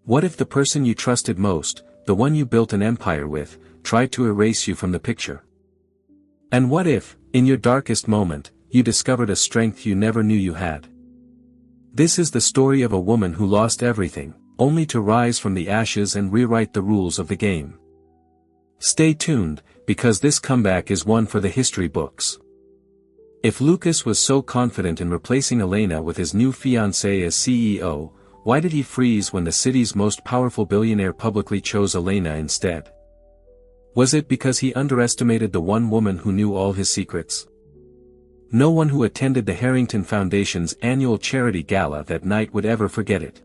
What if the person you trusted most, the one you built an empire with, tried to erase you from the picture? And what if, in your darkest moment, you discovered a strength you never knew you had? This is the story of a woman who lost everything, only to rise from the ashes and rewrite the rules of the game. Stay tuned, because this comeback is one for the history books. If Lucas was so confident in replacing Elena with his new fiancée as CEO, why did he freeze when the city's most powerful billionaire publicly chose Elena instead? Was it because he underestimated the one woman who knew all his secrets? No one who attended the Harrington Foundation's annual charity gala that night would ever forget it.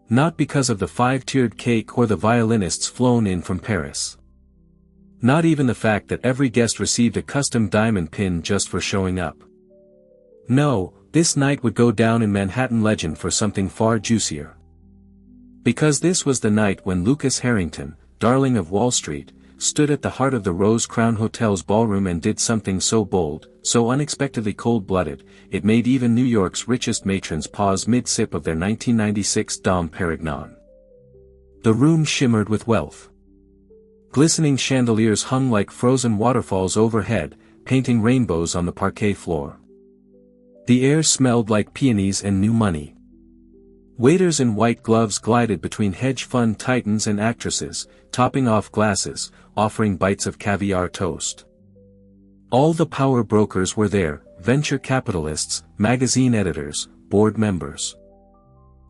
Not because of the 5-tiered cake or the violinists flown in from Paris. Not even the fact that every guest received a custom diamond pin just for showing up. No, this night would go down in Manhattan legend for something far juicier. Because this was the night when Lucas Harrington, darling of Wall Street, stood at the heart of the Rose Crown Hotel's ballroom and did something so bold, so unexpectedly cold-blooded, it made even New York's richest matrons pause mid-sip of their 1996 Dom Perignon. The room shimmered with wealth. Glistening chandeliers hung like frozen waterfalls overhead, painting rainbows on the parquet floor. The air smelled like peonies and new money. Waiters in white gloves glided between hedge fund titans and actresses, topping off glasses, offering bites of caviar toast. All the power brokers were there, venture capitalists, magazine editors, board members.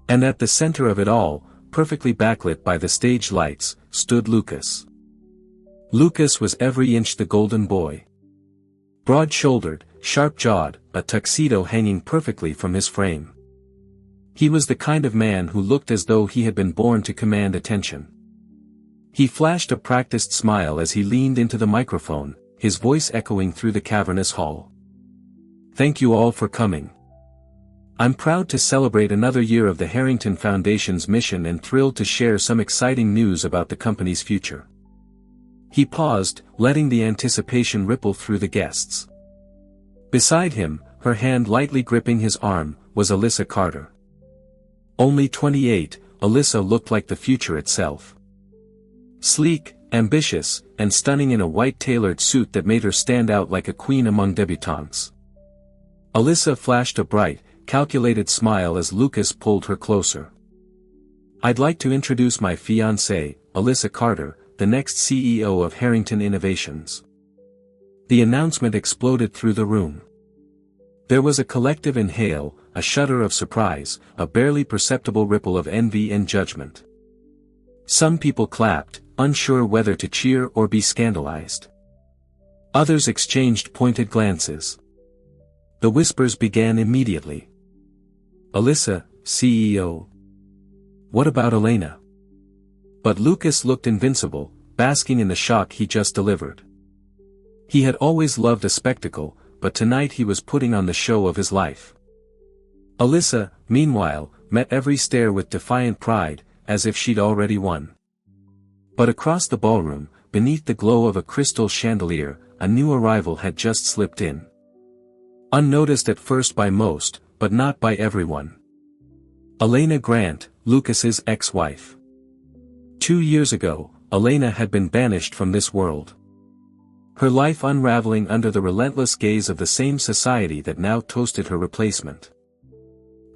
And at the center of it all, perfectly backlit by the stage lights, stood Lucas. Lucas was every inch the golden boy. Broad-shouldered, sharp-jawed, a tuxedo hanging perfectly from his frame. He was the kind of man who looked as though he had been born to command attention. He flashed a practiced smile as he leaned into the microphone, his voice echoing through the cavernous hall. Thank you all for coming. I'm proud to celebrate another year of the Harrington Foundation's mission and thrilled to share some exciting news about the company's future. He paused, letting the anticipation ripple through the guests. Beside him, her hand lightly gripping his arm, was Alyssa Carter. Only 28, Alyssa looked like the future itself. Sleek, ambitious, and stunning in a white tailored suit that made her stand out like a queen among debutantes. Alyssa flashed a bright, calculated smile as Lucas pulled her closer. I'd like to introduce my fiancée, Alyssa Carter, the next CEO of Harrington Innovations. The announcement exploded through the room. There was a collective inhale, a shudder of surprise, a barely perceptible ripple of envy and judgment. Some people clapped, unsure whether to cheer or be scandalized. Others exchanged pointed glances. The whispers began immediately. Alyssa, CEO. What about Elena? But Lucas looked invincible, basking in the shock he just delivered. He had always loved a spectacle, but tonight he was putting on the show of his life. Alyssa, meanwhile, met every stare with defiant pride, as if she'd already won. But across the ballroom, beneath the glow of a crystal chandelier, a new arrival had just slipped in. Unnoticed at first by most, but not by everyone. Elena Grant, Lucas's ex-wife. 2 years ago, Elena had been banished from this world. Her life unraveling under the relentless gaze of the same society that now toasted her replacement.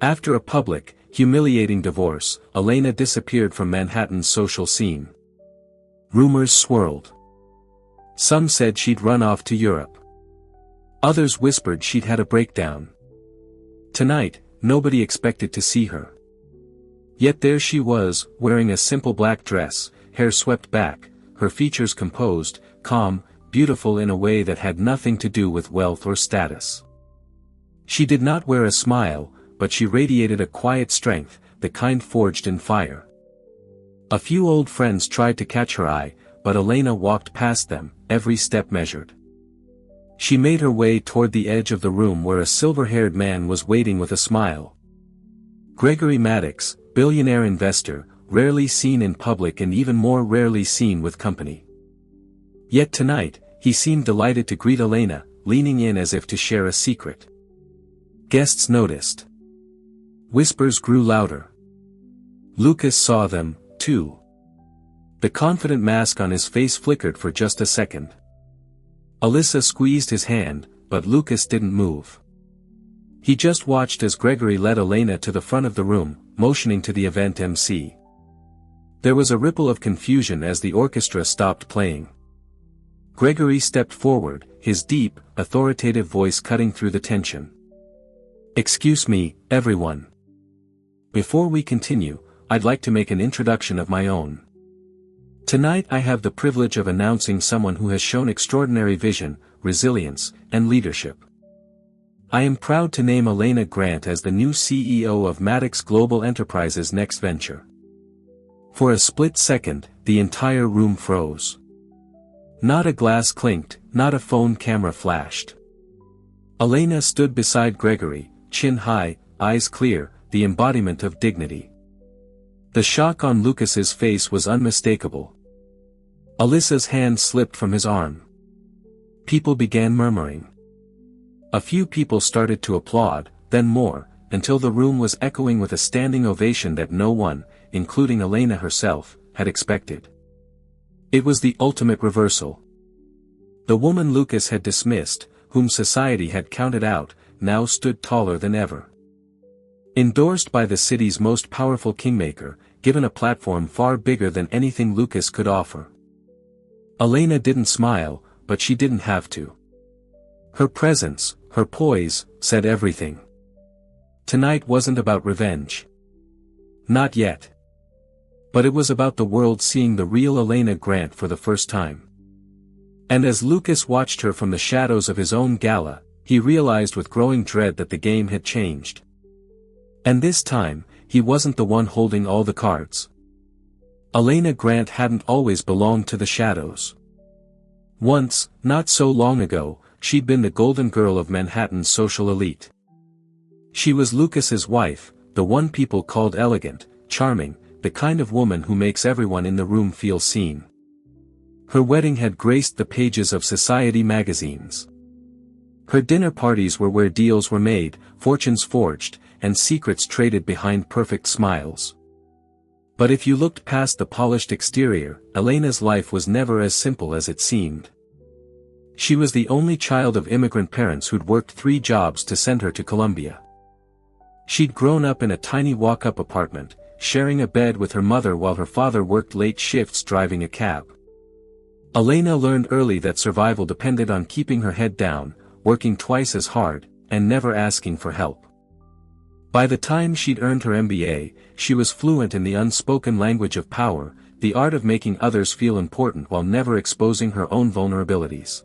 After a public, humiliating divorce, Elena disappeared from Manhattan's social scene. Rumors swirled. Some said she'd run off to Europe. Others whispered she'd had a breakdown. Tonight, nobody expected to see her. Yet there she was, wearing a simple black dress, hair swept back, her features composed, calm, beautiful in a way that had nothing to do with wealth or status. She did not wear a smile, but she radiated a quiet strength, the kind forged in fire. A few old friends tried to catch her eye, but Elena walked past them, every step measured. She made her way toward the edge of the room where a silver-haired man was waiting with a smile. Gregory Maddox, billionaire investor, rarely seen in public and even more rarely seen with company. Yet tonight, he seemed delighted to greet Elena, leaning in as if to share a secret. Guests noticed. Whispers grew louder. Lucas saw them, too. The confident mask on his face flickered for just a second. Alyssa squeezed his hand, but Lucas didn't move. He just watched as Gregory led Elena to the front of the room, motioning to the event MC. There was a ripple of confusion as the orchestra stopped playing. Gregory stepped forward, his deep, authoritative voice cutting through the tension. "Excuse me, everyone. Before we continue, I'd like to make an introduction of my own. Tonight I have the privilege of announcing someone who has shown extraordinary vision, resilience, and leadership. I am proud to name Elena Grant as the new CEO of Maddox Global Enterprises' next venture." For a split second, the entire room froze. Not a glass clinked, not a phone camera flashed. Elena stood beside Gregory, chin high, eyes clear, the embodiment of dignity. The shock on Lucas's face was unmistakable. Alyssa's hand slipped from his arm. People began murmuring. A few people started to applaud, then more, until the room was echoing with a standing ovation that no one, including Elena herself, had expected. It was the ultimate reversal. The woman Lucas had dismissed, whom society had counted out, now stood taller than ever. Endorsed by the city's most powerful kingmaker, given a platform far bigger than anything Lucas could offer. Elena didn't smile, but she didn't have to. Her presence, her poise, said everything. Tonight wasn't about revenge. Not yet. But it was about the world seeing the real Elena Grant for the first time. And as Lucas watched her from the shadows of his own gala, he realized with growing dread that the game had changed. And this time, he wasn't the one holding all the cards. Elena Grant hadn't always belonged to the shadows. Once, not so long ago, she'd been the golden girl of Manhattan's social elite. She was Lucas's wife, the one people called elegant, charming, the kind of woman who makes everyone in the room feel seen. Her wedding had graced the pages of society magazines. Her dinner parties were where deals were made, fortunes forged, and secrets traded behind perfect smiles. But if you looked past the polished exterior, Elena's life was never as simple as it seemed. She was the only child of immigrant parents who'd worked 3 jobs to send her to Columbia. She'd grown up in a tiny walk-up apartment, sharing a bed with her mother while her father worked late shifts driving a cab. Elena learned early that survival depended on keeping her head down, working twice as hard, and never asking for help. By the time she'd earned her MBA, she was fluent in the unspoken language of power, the art of making others feel important while never exposing her own vulnerabilities.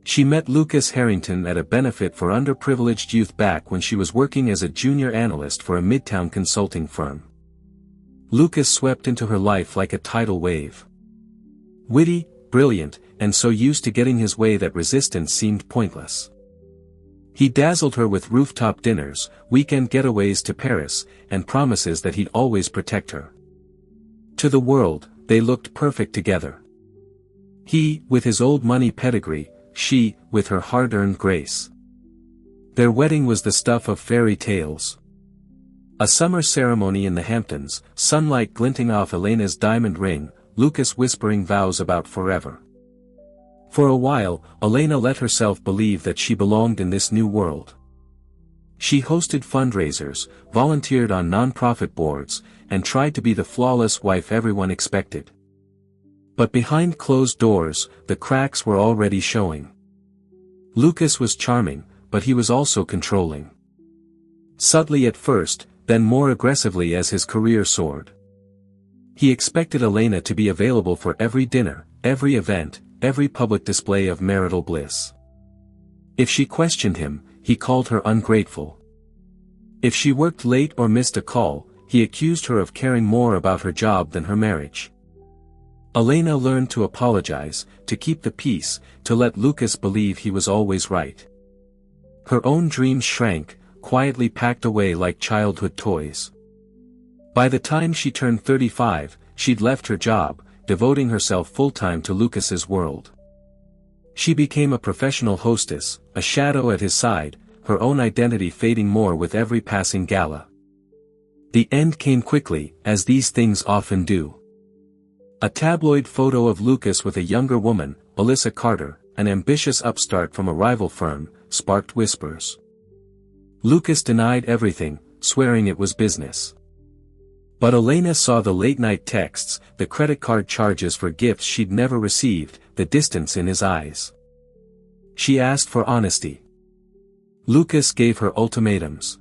She met Lucas Harrington at a benefit for underprivileged youth back when she was working as a junior analyst for a midtown consulting firm. Lucas swept into her life like a tidal wave. Witty, brilliant, and so used to getting his way that resistance seemed pointless. He dazzled her with rooftop dinners, weekend getaways to Paris, and promises that he'd always protect her. To the world, they looked perfect together. He, with his old money pedigree, she, with her hard-earned grace. Their wedding was the stuff of fairy tales. A summer ceremony in the Hamptons, sunlight glinting off Elena's diamond ring, Lucas whispering vows about forever. For a while, Elena let herself believe that she belonged in this new world. She hosted fundraisers, volunteered on non-profit boards, and tried to be the flawless wife everyone expected. But behind closed doors, the cracks were already showing. Lucas was charming, but he was also controlling. Subtly at first, then more aggressively as his career soared. He expected Elena to be available for every dinner, every event, every public display of marital bliss. If she questioned him, he called her ungrateful. If she worked late or missed a call, he accused her of caring more about her job than her marriage. Elena learned to apologize, to keep the peace, to let Lucas believe he was always right. Her own dreams shrank, quietly packed away like childhood toys. By the time she turned 35, she'd left her job, devoting herself full-time to Lucas's world. She became a professional hostess, a shadow at his side, her own identity fading more with every passing gala. The end came quickly, as these things often do. A tabloid photo of Lucas with a younger woman, Alyssa Carter, an ambitious upstart from a rival firm, sparked whispers. Lucas denied everything, swearing it was business. But Elena saw the late-night texts, the credit card charges for gifts she'd never received, the distance in his eyes. She asked for honesty. Lucas gave her ultimatums.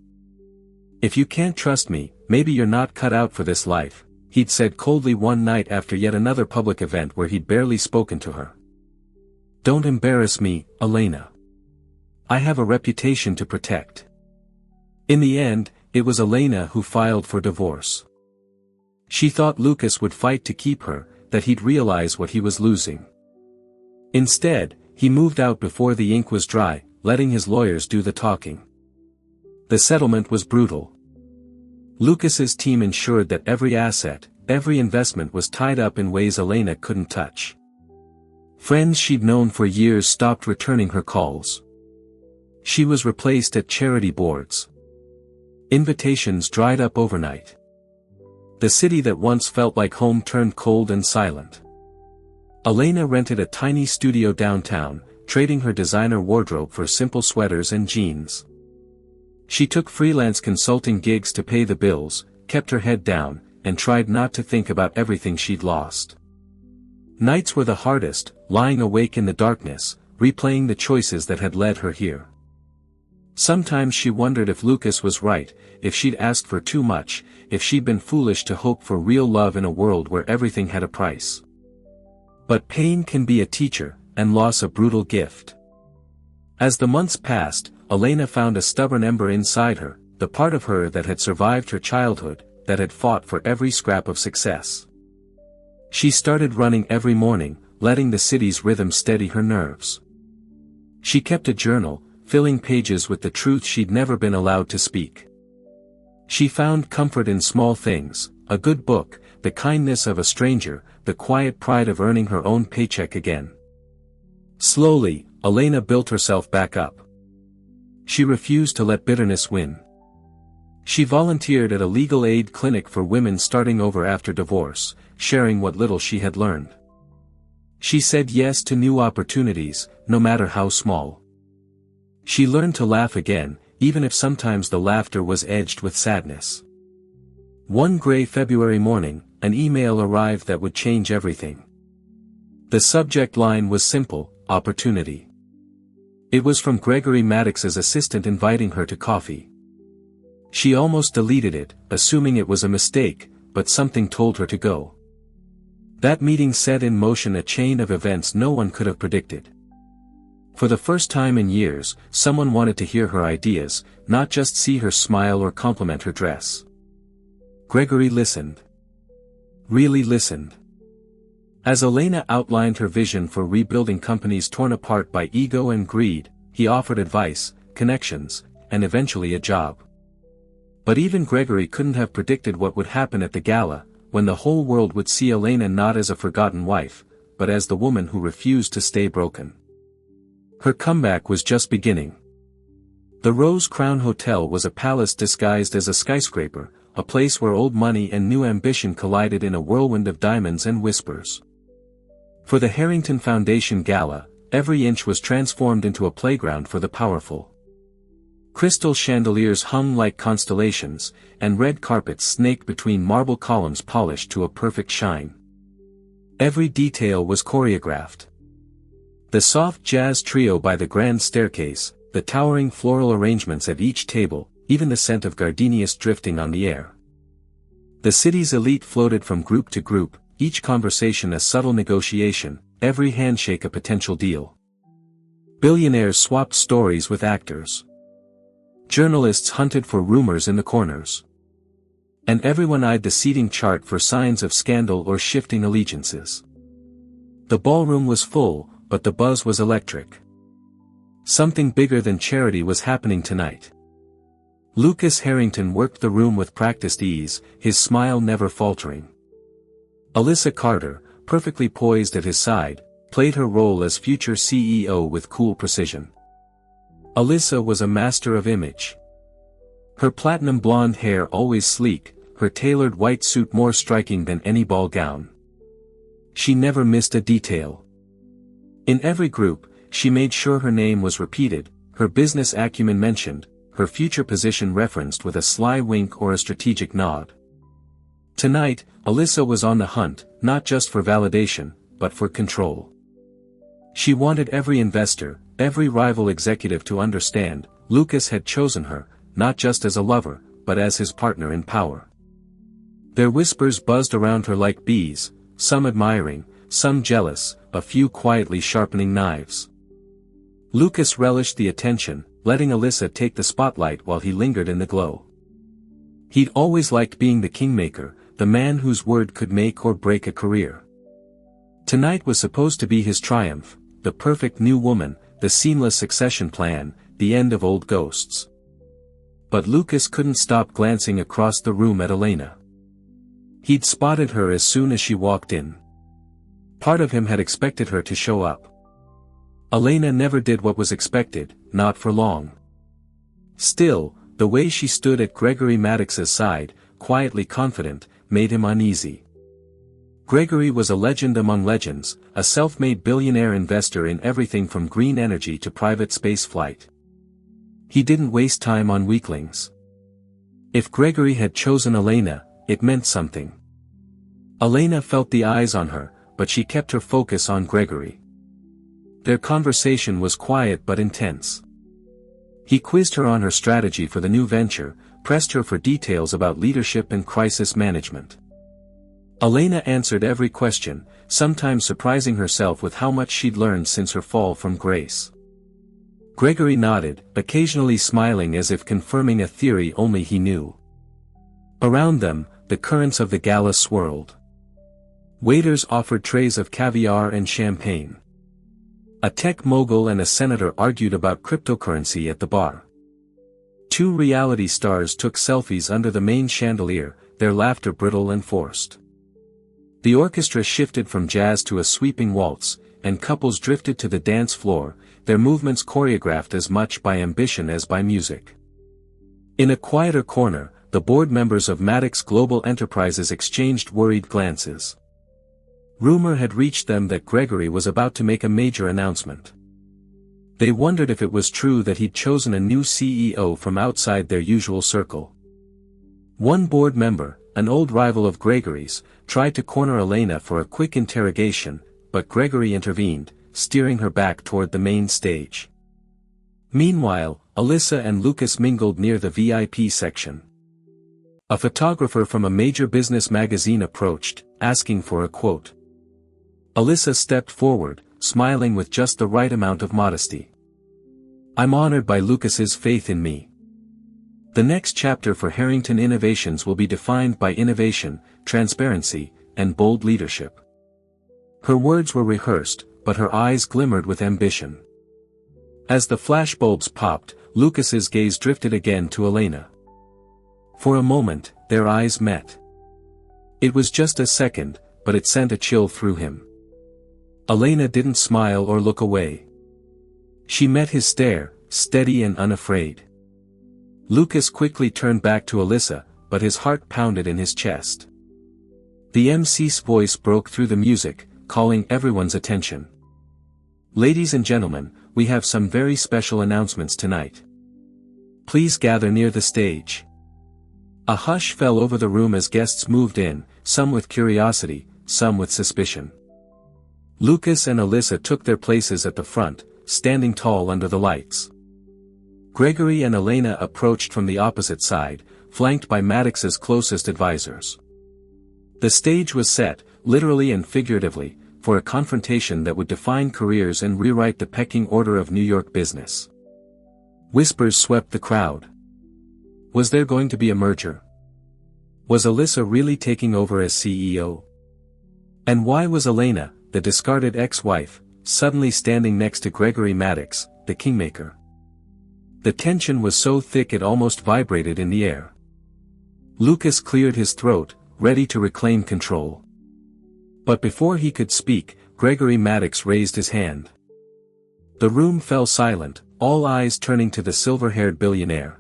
"If you can't trust me, maybe you're not cut out for this life," he'd said coldly one night after yet another public event where he'd barely spoken to her. "Don't embarrass me, Elena. I have a reputation to protect." In the end, it was Elena who filed for divorce. She thought Lucas would fight to keep her, that he'd realize what he was losing. Instead, he moved out before the ink was dry, letting his lawyers do the talking. The settlement was brutal. Lucas's team ensured that every asset, every investment was tied up in ways Elena couldn't touch. Friends she'd known for years stopped returning her calls. She was replaced at charity boards. Invitations dried up overnight. The city that once felt like home turned cold and silent. Elena rented a tiny studio downtown, trading her designer wardrobe for simple sweaters and jeans. She took freelance consulting gigs to pay the bills, kept her head down, and tried not to think about everything she'd lost. Nights were the hardest, lying awake in the darkness, replaying the choices that had led her here. Sometimes she wondered if Lucas was right, if she'd asked for too much, if she'd been foolish to hope for real love in a world where everything had a price. But pain can be a teacher, and loss a brutal gift. As the months passed, Elena found a stubborn ember inside her, the part of her that had survived her childhood, that had fought for every scrap of success. She started running every morning, letting the city's rhythm steady her nerves. She kept a journal, filling pages with the truth she'd never been allowed to speak. She found comfort in small things, a good book, the kindness of a stranger, the quiet pride of earning her own paycheck again. Slowly, Elena built herself back up. She refused to let bitterness win. She volunteered at a legal aid clinic for women starting over after divorce, sharing what little she had learned. She said yes to new opportunities, no matter how small. She learned to laugh again, even if sometimes the laughter was edged with sadness. One gray February morning, an email arrived that would change everything. The subject line was simple: opportunity. It was from Gregory Maddox's assistant inviting her to coffee. She almost deleted it, assuming it was a mistake, but something told her to go. That meeting set in motion a chain of events no one could have predicted. For the first time in years, someone wanted to hear her ideas, not just see her smile or compliment her dress. Gregory listened. Really listened. As Elena outlined her vision for rebuilding companies torn apart by ego and greed, he offered advice, connections, and eventually a job. But even Gregory couldn't have predicted what would happen at the gala, when the whole world would see Elena not as a forgotten wife, but as the woman who refused to stay broken. Her comeback was just beginning. The Rose Crown Hotel was a palace disguised as a skyscraper, a place where old money and new ambition collided in a whirlwind of diamonds and whispers. For the Harrington Foundation Gala, every inch was transformed into a playground for the powerful. Crystal chandeliers hung like constellations, and red carpets snaked between marble columns polished to a perfect shine. Every detail was choreographed. The soft jazz trio by the grand staircase, the towering floral arrangements at each table, even the scent of gardenias drifting on the air. The city's elite floated from group to group, each conversation a subtle negotiation, every handshake a potential deal. Billionaires swapped stories with actors. Journalists hunted for rumors in the corners. And everyone eyed the seating chart for signs of scandal or shifting allegiances. The ballroom was full, but the buzz was electric. Something bigger than charity was happening tonight. Lucas Harrington worked the room with practiced ease, his smile never faltering. Alyssa Carter, perfectly poised at his side, played her role as future CEO with cool precision. Alyssa was a master of image. Her platinum blonde hair always sleek, her tailored white suit more striking than any ball gown. She never missed a detail. In every group, she made sure her name was repeated, her business acumen mentioned, her future position referenced with a sly wink or a strategic nod. Tonight, Alyssa was on the hunt, not just for validation, but for control. She wanted every investor, every rival executive to understand, Lucas had chosen her, not just as a lover, but as his partner in power. Their whispers buzzed around her like bees, some admiring, some jealous, a few quietly sharpening knives. Lucas relished the attention, letting Alyssa take the spotlight while he lingered in the glow. He'd always liked being the kingmaker, the man whose word could make or break a career. Tonight was supposed to be his triumph, the perfect new woman, the seamless succession plan, the end of old ghosts. But Lucas couldn't stop glancing across the room at Elena. He'd spotted her as soon as she walked in. Part of him had expected her to show up. Elena never did what was expected, not for long. Still, the way she stood at Gregory Maddox's side, quietly confident, made him uneasy. Gregory was a legend among legends, a self-made billionaire investor in everything from green energy to private space flight. He didn't waste time on weaklings. If Gregory had chosen Elena, it meant something. Elena felt the eyes on her, but she kept her focus on Gregory. Their conversation was quiet but intense. He quizzed her on her strategy for the new venture, pressed her for details about leadership and crisis management. Elena answered every question, sometimes surprising herself with how much she'd learned since her fall from grace. Gregory nodded, occasionally smiling as if confirming a theory only he knew. Around them, the currents of the gala swirled. Waiters offered trays of caviar and champagne. A tech mogul and a senator argued about cryptocurrency at the bar. Two reality stars took selfies under the main chandelier, their laughter brittle and forced. The orchestra shifted from jazz to a sweeping waltz, and couples drifted to the dance floor, their movements choreographed as much by ambition as by music. In a quieter corner, the board members of Maddox Global Enterprises exchanged worried glances. Rumor had reached them that Gregory was about to make a major announcement. They wondered if it was true that he'd chosen a new CEO from outside their usual circle. One board member, an old rival of Gregory's, tried to corner Elena for a quick interrogation, but Gregory intervened, steering her back toward the main stage. Meanwhile, Alyssa and Lucas mingled near the VIP section. A photographer from a major business magazine approached, asking for a quote. Alyssa stepped forward, smiling with just the right amount of modesty. "I'm honored by Lucas's faith in me. The next chapter for Harrington Innovations will be defined by innovation, transparency, and bold leadership." Her words were rehearsed, but her eyes glimmered with ambition. As the flashbulbs popped, Lucas's gaze drifted again to Elena. For a moment, their eyes met. It was just a second, but it sent a chill through him. Elena didn't smile or look away. She met his stare, steady and unafraid. Lucas quickly turned back to Alyssa, but his heart pounded in his chest. The MC's voice broke through the music, calling everyone's attention. "Ladies and gentlemen, we have some very special announcements tonight. Please gather near the stage." A hush fell over the room as guests moved in, some with curiosity, some with suspicion. Lucas and Alyssa took their places at the front, standing tall under the lights. Gregory and Elena approached from the opposite side, flanked by Maddox's closest advisors. The stage was set, literally and figuratively, for a confrontation that would define careers and rewrite the pecking order of New York business. Whispers swept the crowd. Was there going to be a merger? Was Alyssa really taking over as CEO? And why was Elena, the discarded ex-wife, suddenly standing next to Gregory Maddox, the kingmaker? The tension was so thick it almost vibrated in the air. Lucas cleared his throat, ready to reclaim control. But before he could speak, Gregory Maddox raised his hand. The room fell silent, all eyes turning to the silver-haired billionaire.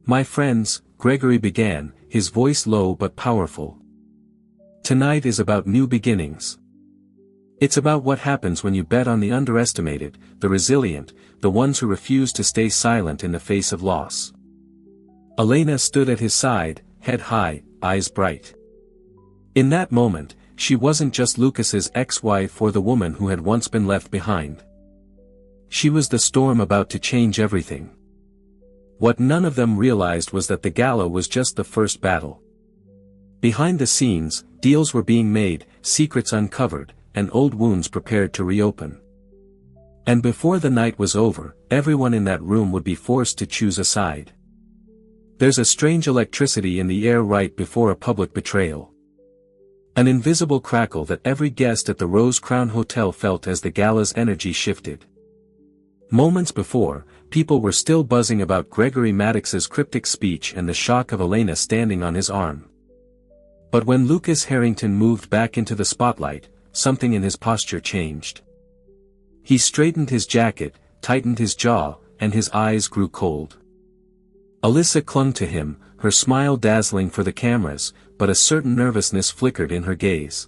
"My friends," Gregory began, his voice low but powerful. Tonight is about new beginnings. It's about what happens when you bet on the underestimated, the resilient, the ones who refuse to stay silent in the face of loss. Elena stood at his side, head high, eyes bright. In that moment, she wasn't just Lucas's ex-wife or the woman who had once been left behind. She was the storm about to change everything. What none of them realized was that the gala was just the first battle. Behind the scenes, deals were being made, secrets uncovered, and old wounds prepared to reopen. And before the night was over, everyone in that room would be forced to choose a side. There's a strange electricity in the air right before a public betrayal. An invisible crackle that every guest at the Rose Crown Hotel felt as the gala's energy shifted. Moments before, people were still buzzing about Gregory Maddox's cryptic speech and the shock of Elena standing on his arm. But when Lucas Harrington moved back into the spotlight, something in his posture changed. He straightened his jacket, tightened his jaw, and his eyes grew cold. Alyssa clung to him, her smile dazzling for the cameras, but a certain nervousness flickered in her gaze.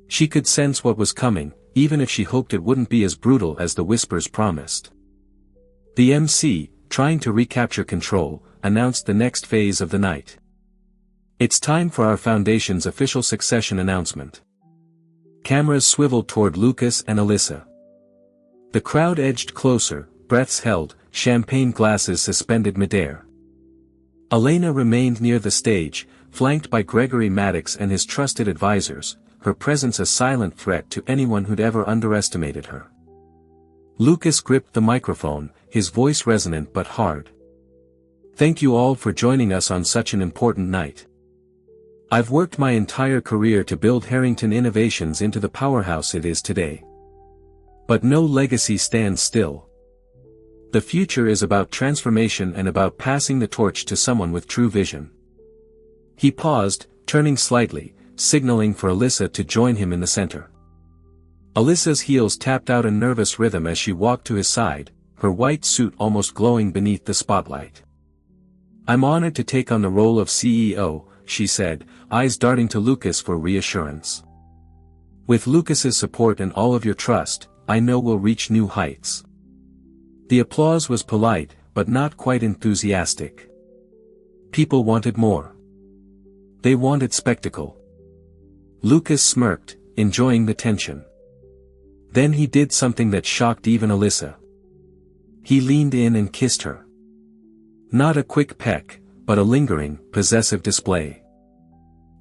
She could sense what was coming, even if she hoped it wouldn't be as brutal as the whispers promised. The MC, trying to recapture control, announced the next phase of the night. It's time for our foundation's official succession announcement. Cameras swiveled toward Lucas and Alyssa. The crowd edged closer, breaths held, champagne glasses suspended midair. Elena remained near the stage, flanked by Gregory Maddox and his trusted advisors, her presence a silent threat to anyone who'd ever underestimated her. Lucas gripped the microphone, his voice resonant but hard. Thank you all for joining us on such an important night. I've worked my entire career to build Harrington Innovations into the powerhouse it is today. But no legacy stands still. The future is about transformation and about passing the torch to someone with true vision. He paused, turning slightly, signaling for Alyssa to join him in the center. Alyssa's heels tapped out a nervous rhythm as she walked to his side, her white suit almost glowing beneath the spotlight. I'm honored to take on the role of CEO, she said, eyes darting to Lucas for reassurance. With Lucas's support and all of your trust, I know we'll reach new heights. The applause was polite, but not quite enthusiastic. People wanted more. They wanted spectacle. Lucas smirked, enjoying the tension. Then he did something that shocked even Alyssa. He leaned in and kissed her. Not a quick peck, but a lingering, possessive display.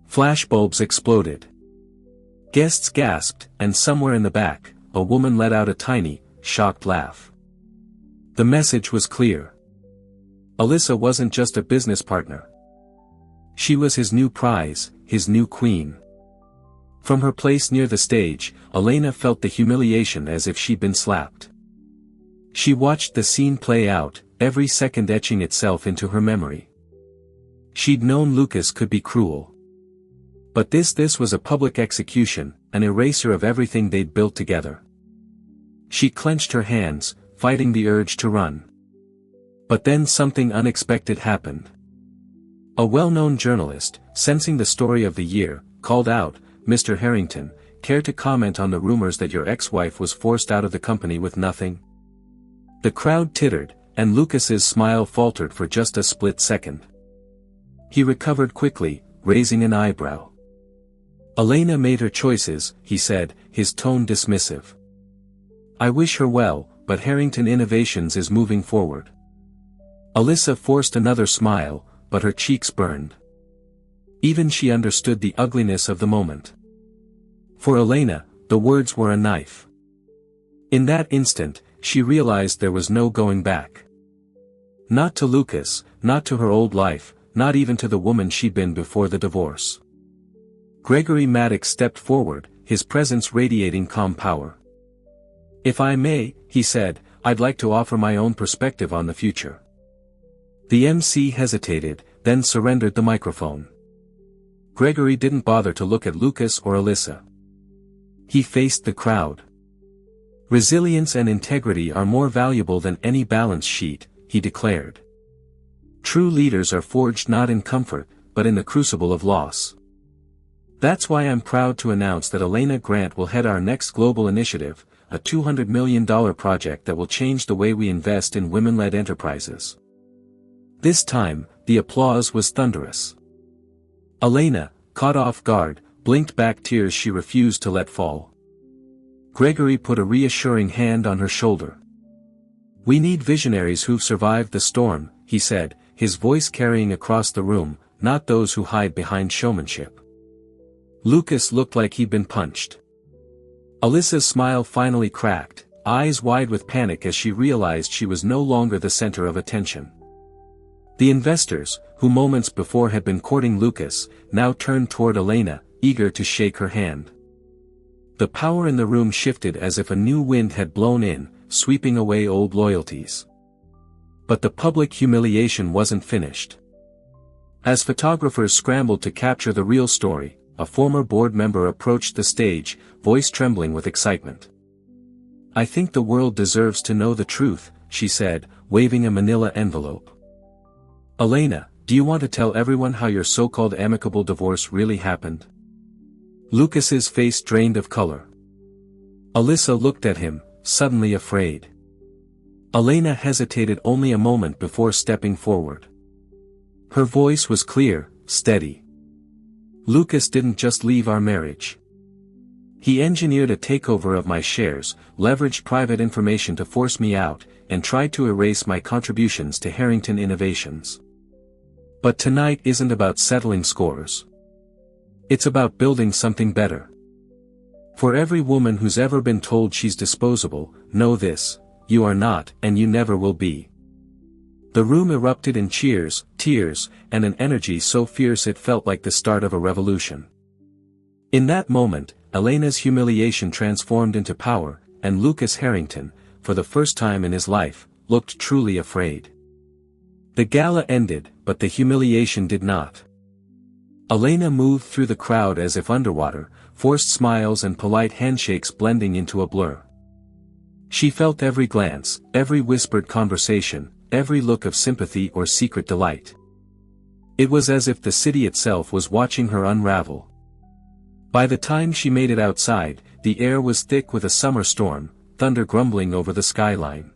Flashbulbs exploded. Guests gasped, and somewhere in the back, a woman let out a tiny, shocked laugh. The message was clear. Alyssa wasn't just a business partner. She was his new prize, his new queen. From her place near the stage, Elena felt the humiliation as if she'd been slapped. She watched the scene play out, every second etching itself into her memory. She'd known Lucas could be cruel. But this was a public execution, an eraser of everything they'd built together. She clenched her hands, fighting the urge to run. But then something unexpected happened. A well-known journalist, sensing the story of the year, called out, "Mr. Harrington, care to comment on the rumors that your ex-wife was forced out of the company with nothing?" The crowd tittered, and Lucas's smile faltered for just a split second. He recovered quickly, raising an eyebrow. Elena made her choices, he said, his tone dismissive. I wish her well, but Harrington Innovations is moving forward. Alyssa forced another smile, but her cheeks burned. Even she understood the ugliness of the moment. For Elena, the words were a knife. In that instant, she realized there was no going back. Not to Lucas, not to her old life, not even to the woman she'd been before the divorce. Gregory Maddox stepped forward, his presence radiating calm power. If I may, he said, I'd like to offer my own perspective on the future. The MC hesitated, then surrendered the microphone. Gregory didn't bother to look at Lucas or Alyssa. He faced the crowd. Resilience and integrity are more valuable than any balance sheet, he declared. True leaders are forged not in comfort, but in the crucible of loss. That's why I'm proud to announce that Elena Grant will head our next global initiative, a $200 million project that will change the way we invest in women-led enterprises. This time, the applause was thunderous. Elena, caught off guard, blinked back tears she refused to let fall. Gregory put a reassuring hand on her shoulder. "We need visionaries who've survived the storm," he said, his voice carrying across the room, "not those who hide behind showmanship." Lucas looked like he'd been punched. Alyssa's smile finally cracked, eyes wide with panic as she realized she was no longer the center of attention. The investors, who moments before had been courting Lucas, now turned toward Elena, eager to shake her hand. The power in the room shifted as if a new wind had blown in, sweeping away old loyalties. But the public humiliation wasn't finished. As photographers scrambled to capture the real story, a former board member approached the stage, voice trembling with excitement. "I think the world deserves to know the truth," she said, waving a manila envelope. "Elena, do you want to tell everyone how your so-called amicable divorce really happened?" Lucas's face drained of color. Alyssa looked at him, suddenly afraid. Elena hesitated only a moment before stepping forward. Her voice was clear, steady. "Lucas didn't just leave our marriage. He engineered a takeover of my shares, leveraged private information to force me out, and tried to erase my contributions to Harrington Innovations. But tonight isn't about settling scores. It's about building something better. For every woman who's ever been told she's disposable, know this: you are not, and you never will be." The room erupted in cheers, tears, and an energy so fierce it felt like the start of a revolution. In that moment, Elena's humiliation transformed into power, and Lucas Harrington, for the first time in his life, looked truly afraid. The gala ended, but the humiliation did not. Elena moved through the crowd as if underwater, forced smiles and polite handshakes blending into a blur. She felt every glance, every whispered conversation, every look of sympathy or secret delight. It was as if the city itself was watching her unravel. By the time she made it outside, the air was thick with a summer storm, thunder grumbling over the skyline.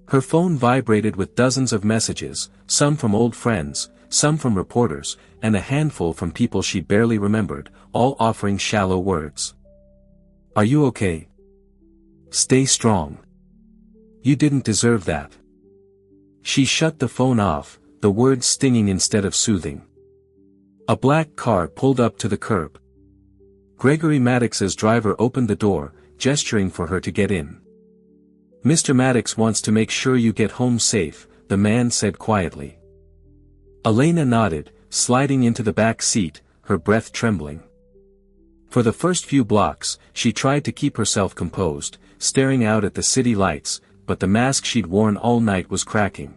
Her phone vibrated with dozens of messages, some from old friends, some from reporters, and a handful from people she barely remembered, all offering shallow words. "Are you okay? Stay strong. You didn't deserve that." She shut the phone off, the words stinging instead of soothing. A black car pulled up to the curb. Gregory Maddox's driver opened the door, gesturing for her to get in. "Mr. Maddox wants to make sure you get home safe," the man said quietly. Elena nodded, sliding into the back seat, her breath trembling. For the first few blocks, she tried to keep herself composed, staring out at the city lights, but the mask she'd worn all night was cracking.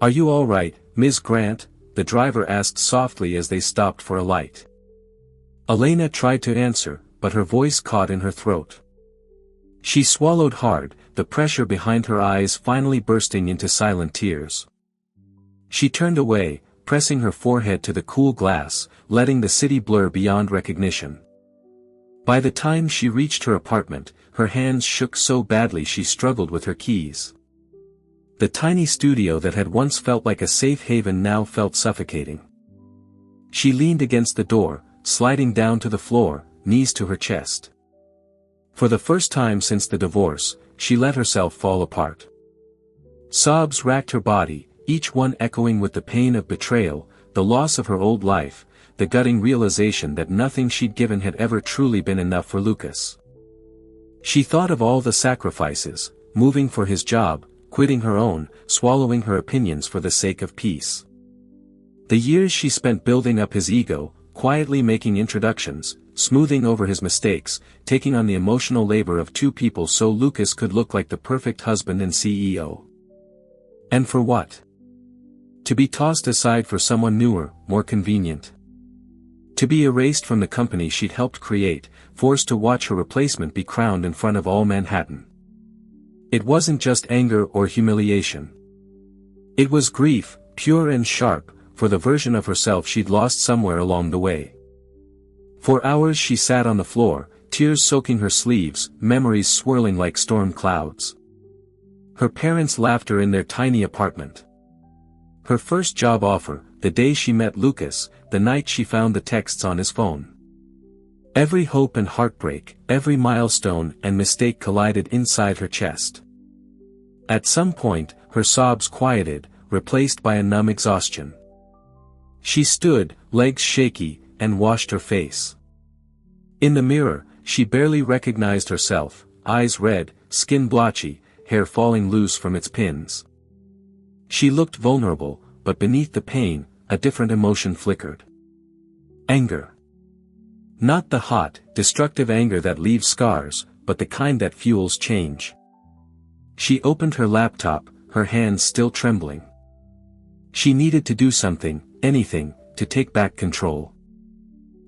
"Are you all right, Ms. Grant?" the driver asked softly as they stopped for a light. Elena tried to answer, but her voice caught in her throat. She swallowed hard, the pressure behind her eyes finally bursting into silent tears. She turned away, pressing her forehead to the cool glass, letting the city blur beyond recognition. By the time she reached her apartment, her hands shook so badly she struggled with her keys. The tiny studio that had once felt like a safe haven now felt suffocating. She leaned against the door, sliding down to the floor, knees to her chest. For the first time since the divorce, she let herself fall apart. Sobs racked her body, each one echoing with the pain of betrayal, the loss of her old life, the gutting realization that nothing she'd given had ever truly been enough for Lucas. She thought of all the sacrifices, moving for his job, quitting her own, swallowing her opinions for the sake of peace. The years she spent building up his ego, quietly making introductions, smoothing over his mistakes, taking on the emotional labor of two people so Lucas could look like the perfect husband and CEO. And for what? To be tossed aside for someone newer, more convenient. To be erased from the company she'd helped create, forced to watch her replacement be crowned in front of all Manhattan. It wasn't just anger or humiliation. It was grief, pure and sharp, for the version of herself she'd lost somewhere along the way. For hours she sat on the floor, tears soaking her sleeves, memories swirling like storm clouds. Her parents' laughter in their tiny apartment. Her first job offer, the day she met Lucas, the night she found the texts on his phone. Every hope and heartbreak, every milestone and mistake collided inside her chest. At some point, her sobs quieted, replaced by a numb exhaustion. She stood, legs shaky, and washed her face. In the mirror, she barely recognized herself, eyes red, skin blotchy, hair falling loose from its pins. She looked vulnerable, but beneath the pain, a different emotion flickered. Anger. Not the hot, destructive anger that leaves scars, but the kind that fuels change. She opened her laptop, her hands still trembling. She needed to do something, anything, to take back control.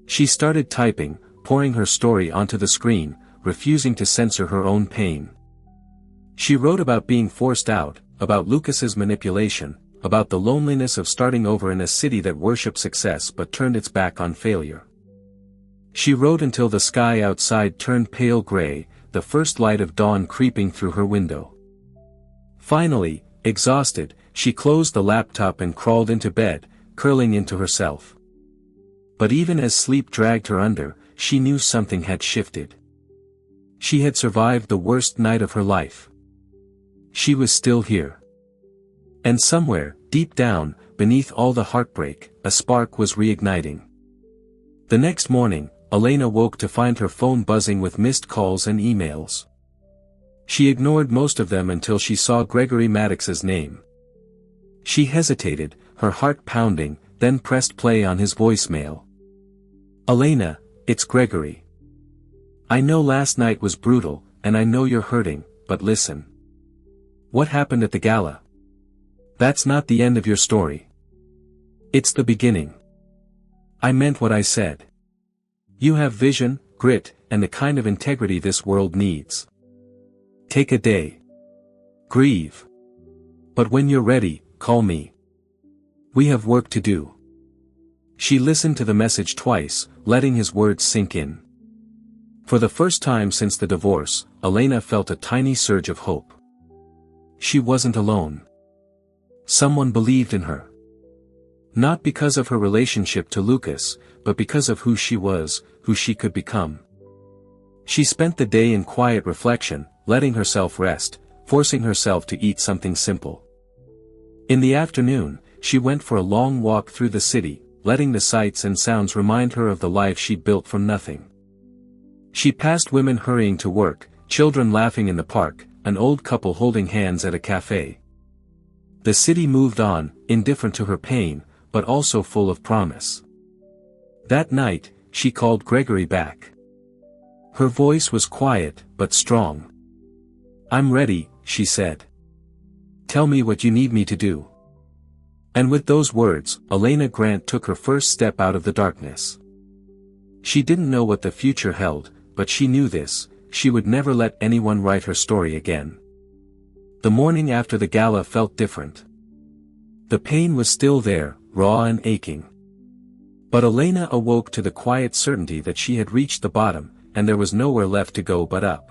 She started typing, pouring her story onto the screen, refusing to censor her own pain. She wrote about being forced out, about Lucas's manipulation, about the loneliness of starting over in a city that worshipped success but turned its back on failure. She wrote until the sky outside turned pale gray, the first light of dawn creeping through her window. Finally, exhausted, she closed the laptop and crawled into bed, curling into herself. But even as sleep dragged her under, she knew something had shifted. She had survived the worst night of her life. She was still here. And somewhere, deep down, beneath all the heartbreak, a spark was reigniting. The next morning, Elena woke to find her phone buzzing with missed calls and emails. She ignored most of them until she saw Gregory Maddox's name. She hesitated, her heart pounding, then pressed play on his voicemail. "Elena, it's Gregory. I know last night was brutal, and I know you're hurting, but listen. What happened at the gala? That's not the end of your story. It's the beginning. I meant what I said. You have vision, grit, and the kind of integrity this world needs. Take a day. Grieve. But when you're ready, call me. We have work to do." She listened to the message twice, letting his words sink in. For the first time since the divorce, Elena felt a tiny surge of hope. She wasn't alone. Someone believed in her. Not because of her relationship to Lucas, but because of who she was, who she could become. She spent the day in quiet reflection, letting herself rest, forcing herself to eat something simple. In the afternoon, she went for a long walk through the city, letting the sights and sounds remind her of the life she'd built from nothing. She passed women hurrying to work, children laughing in the park, an old couple holding hands at a cafe. The city moved on, indifferent to her pain, but also full of promise. That night, she called Gregory back. Her voice was quiet, but strong. "I'm ready," she said. "Tell me what you need me to do." And with those words, Elena Grant took her first step out of the darkness. She didn't know what the future held, but she knew this: she would never let anyone write her story again. The morning after the gala felt different. The pain was still there, raw and aching. But Elena awoke to the quiet certainty that she had reached the bottom, and there was nowhere left to go but up.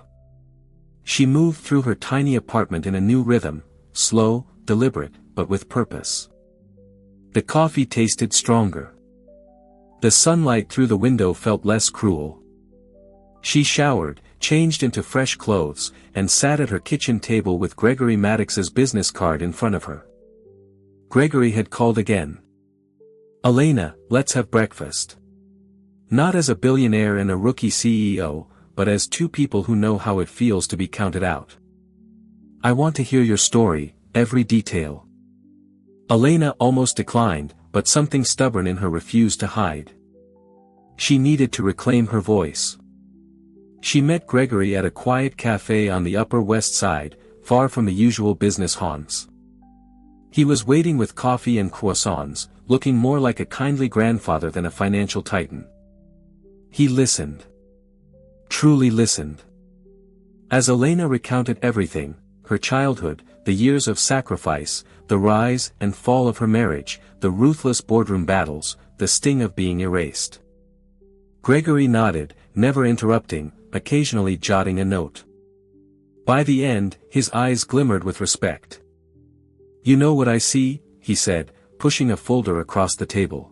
She moved through her tiny apartment in a new rhythm, slow, deliberate, but with purpose. The coffee tasted stronger. The sunlight through the window felt less cruel. She showered, changed into fresh clothes, and sat at her kitchen table with Gregory Maddox's business card in front of her. Gregory had called again. "Elena, let's have breakfast." Not as a billionaire and a rookie CEO, but as two people who know how it feels to be counted out. "I want to hear your story, every detail." Elena almost declined, but something stubborn in her refused to hide. She needed to reclaim her voice. She met Gregory at a quiet cafe on the Upper West Side, far from the usual business haunts. He was waiting with coffee and croissants, looking more like a kindly grandfather than a financial titan. He listened. Truly listened. As Elena recounted everything, her childhood, the years of sacrifice, the rise and fall of her marriage, the ruthless boardroom battles, the sting of being erased. Gregory nodded, never interrupting, occasionally jotting a note. By the end, his eyes glimmered with respect. "You know what I see?" he said, pushing a folder across the table.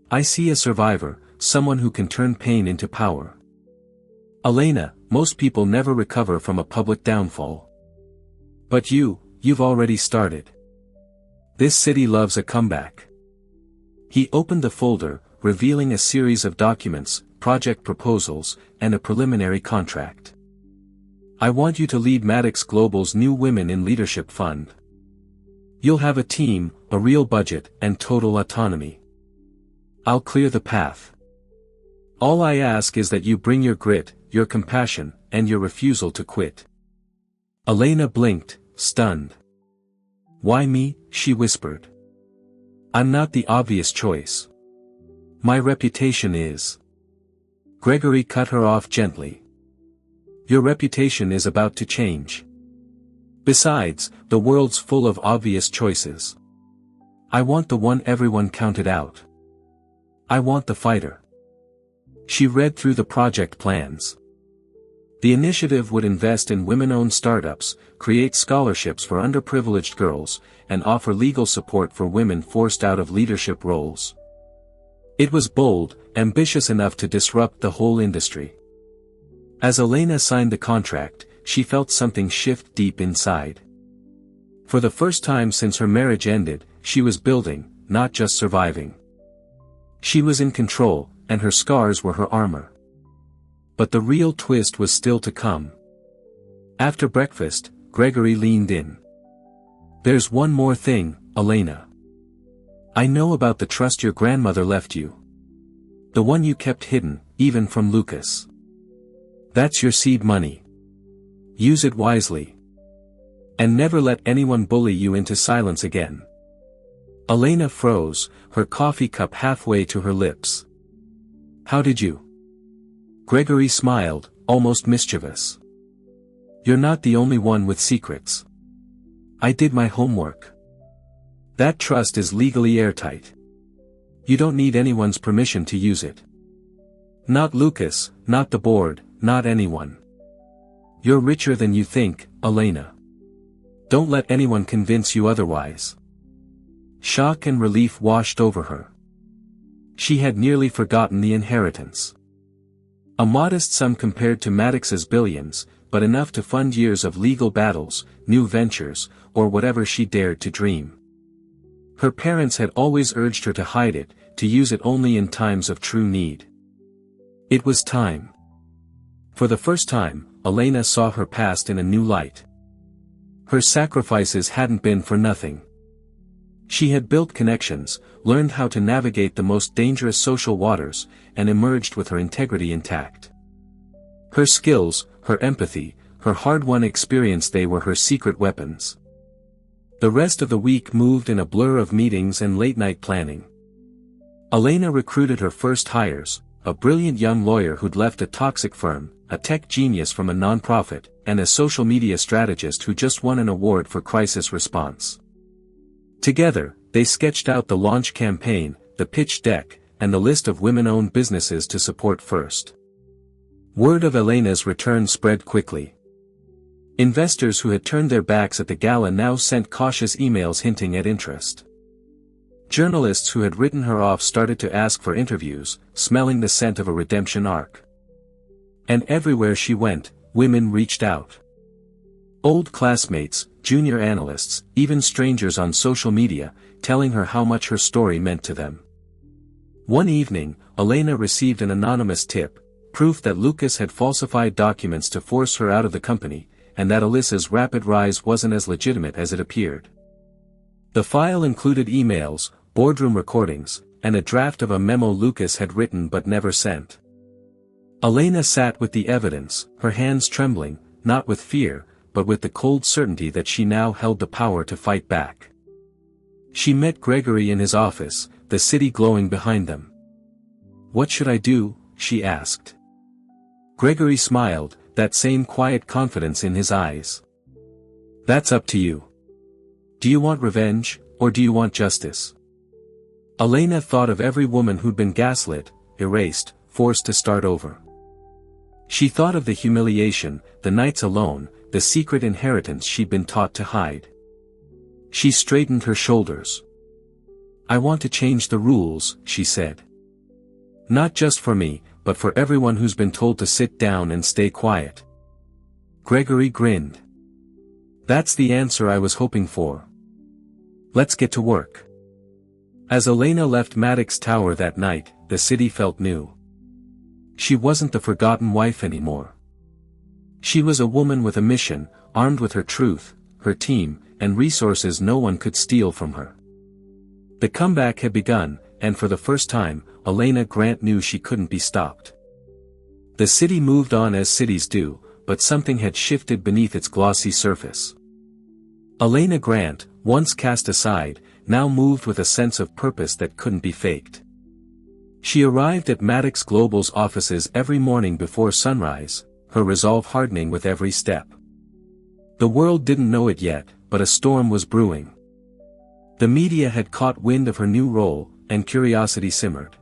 "I see a survivor, someone who can turn pain into power. Elena, most people never recover from a public downfall. But you've already started. This city loves a comeback." He opened the folder, revealing a series of documents, project proposals, and a preliminary contract. "I want you to lead Maddox Global's new Women in Leadership Fund. You'll have a team, a real budget, and total autonomy. I'll clear the path. All I ask is that you bring your grit, your compassion, and your refusal to quit." Elena blinked, stunned. "Why me?" she whispered. "I'm not the obvious choice. My reputation is." Gregory cut her off gently. "Your reputation is about to change. Besides, the world's full of obvious choices. I want the one everyone counted out. I want the fighter." She read through the project plans. The initiative would invest in women-owned startups, create scholarships for underprivileged girls, and offer legal support for women forced out of leadership roles. It was bold, ambitious enough to disrupt the whole industry. As Elena signed the contract, she felt something shift deep inside. For the first time since her marriage ended, she was building, not just surviving. She was in control, and her scars were her armor. But the real twist was still to come. After breakfast, Gregory leaned in. "There's one more thing, Elena. I know about the trust your grandmother left you. The one you kept hidden, even from Lucas. That's your seed money. Use it wisely. And never let anyone bully you into silence again." Elena froze, her coffee cup halfway to her lips. "How did you?" Gregory smiled, almost mischievous. "You're not the only one with secrets. I did my homework. That trust is legally airtight. You don't need anyone's permission to use it. Not Lucas, not the board, not anyone. You're richer than you think, Elena. Don't let anyone convince you otherwise." Shock and relief washed over her. She had nearly forgotten the inheritance. A modest sum compared to Maddox's billions, but enough to fund years of legal battles, new ventures, or whatever she dared to dream. Her parents had always urged her to hide it, to use it only in times of true need. It was time. For the first time, Elena saw her past in a new light. Her sacrifices hadn't been for nothing. She had built connections, learned how to navigate the most dangerous social waters, and emerged with her integrity intact. Her skills, her empathy, her hard-won experience, they were her secret weapons. The rest of the week moved in a blur of meetings and late-night planning. Elena recruited her first hires, a brilliant young lawyer who'd left a toxic firm, a tech genius from a nonprofit, and a social media strategist who just won an award for crisis response. Together, they sketched out the launch campaign, the pitch deck, and the list of women-owned businesses to support first. Word of Elena's return spread quickly. Investors who had turned their backs at the gala now sent cautious emails hinting at interest. Journalists who had written her off started to ask for interviews, smelling the scent of a redemption arc. And everywhere she went, women reached out. Old classmates, junior analysts, even strangers on social media, telling her how much her story meant to them. One evening, Elena received an anonymous tip, proof that Lucas had falsified documents to force her out of the company, and that Alyssa's rapid rise wasn't as legitimate as it appeared. The file included emails, boardroom recordings, and a draft of a memo Lucas had written but never sent. Elena sat with the evidence, her hands trembling, not with fear, but with the cold certainty that she now held the power to fight back. She met Gregory in his office, the city glowing behind them. "What should I do?" she asked. Gregory smiled, that same quiet confidence in his eyes. That's up to you. Do you want revenge, or do you want justice? Elena thought of every woman who'd been gaslit, erased, forced to start over. She thought of the humiliation, the nights alone, the secret inheritance she'd been taught to hide. She straightened her shoulders. I want to change the rules, she said. Not just for me, but for everyone who's been told to sit down and stay quiet. Gregory grinned. That's the answer I was hoping for. Let's get to work. As Elena left Maddox Tower that night, the city felt new. She wasn't the forgotten wife anymore. She was a woman with a mission, armed with her truth, her team, and resources no one could steal from her. The comeback had begun, and for the first time, Elena Grant knew she couldn't be stopped. The city moved on as cities do, but something had shifted beneath its glossy surface. Elena Grant, once cast aside, now moved with a sense of purpose that couldn't be faked. She arrived at Maddox Global's offices every morning before sunrise, her resolve hardening with every step. The world didn't know it yet, but a storm was brewing. The media had caught wind of her new role, and curiosity simmered.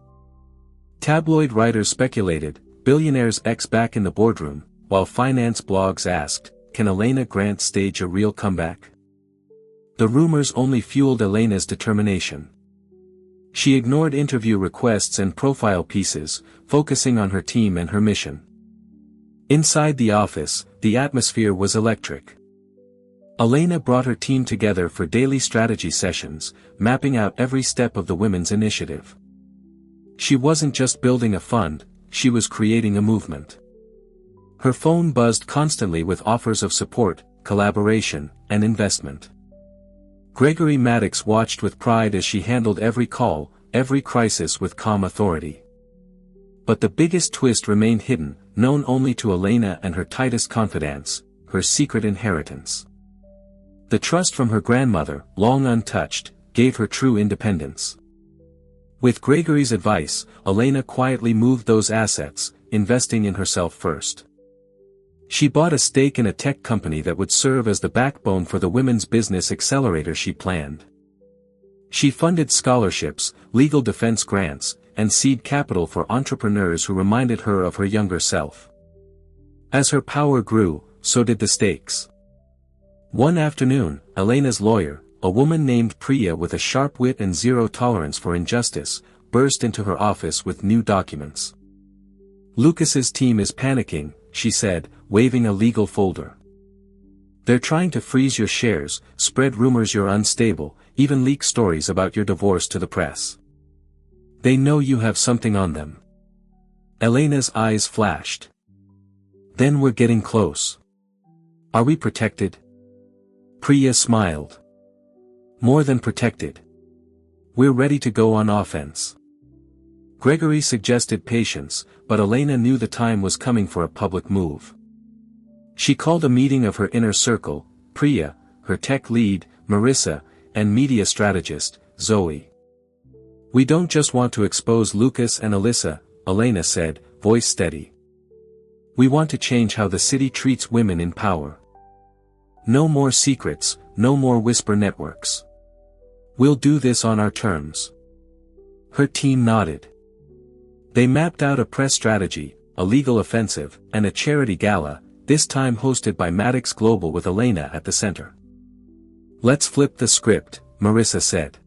Tabloid writers speculated, Billionaire's ex back in the boardroom, while finance blogs asked, can Elena Grant stage a real comeback? The rumors only fueled Elena's determination. She ignored interview requests and profile pieces, focusing on her team and her mission. Inside the office, the atmosphere was electric. Elena brought her team together for daily strategy sessions, mapping out every step of the women's initiative. She wasn't just building a fund, she was creating a movement. Her phone buzzed constantly with offers of support, collaboration, and investment. Gregory Maddox watched with pride as she handled every call, every crisis with calm authority. But the biggest twist remained hidden, known only to Elena and her tightest confidants, her secret inheritance. The trust from her grandmother, long untouched, gave her true independence. With Gregory's advice, Elena quietly moved those assets, investing in herself first. She bought a stake in a tech company that would serve as the backbone for the women's business accelerator she planned. She funded scholarships, legal defense grants, and seed capital for entrepreneurs who reminded her of her younger self. As her power grew, so did the stakes. One afternoon, Elena's lawyer, a woman named Priya with a sharp wit and zero tolerance for injustice, burst into her office with new documents. Lucas's team is panicking, she said, waving a legal folder. They're trying to freeze your shares, spread rumors you're unstable, even leak stories about your divorce to the press. They know you have something on them. Elena's eyes flashed. Then we're getting close. Are we protected? Priya smiled. More than protected. We're ready to go on offense. Gregory suggested patience, but Elena knew the time was coming for a public move. She called a meeting of her inner circle, Priya, her tech lead, Marissa, and media strategist, Zoe. We don't just want to expose Lucas and Alyssa, Elena said, voice steady. We want to change how the city treats women in power. No more secrets, no more whisper networks. We'll do this on our terms. Her team nodded. They mapped out a press strategy, a legal offensive, and a charity gala, this time hosted by Maddox Global with Elena at the center. Let's flip the script, Marissa said.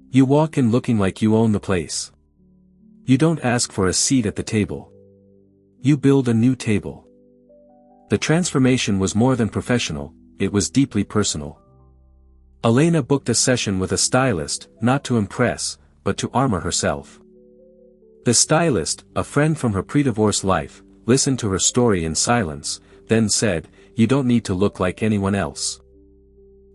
You walk in looking like you own the place. You don't ask for a seat at the table. You build a new table. The transformation was more than professional, it was deeply personal. Elena booked a session with a stylist, not to impress, but to armor herself. The stylist, a friend from her pre-divorce life, listened to her story in silence, then said, you don't need to look like anyone else.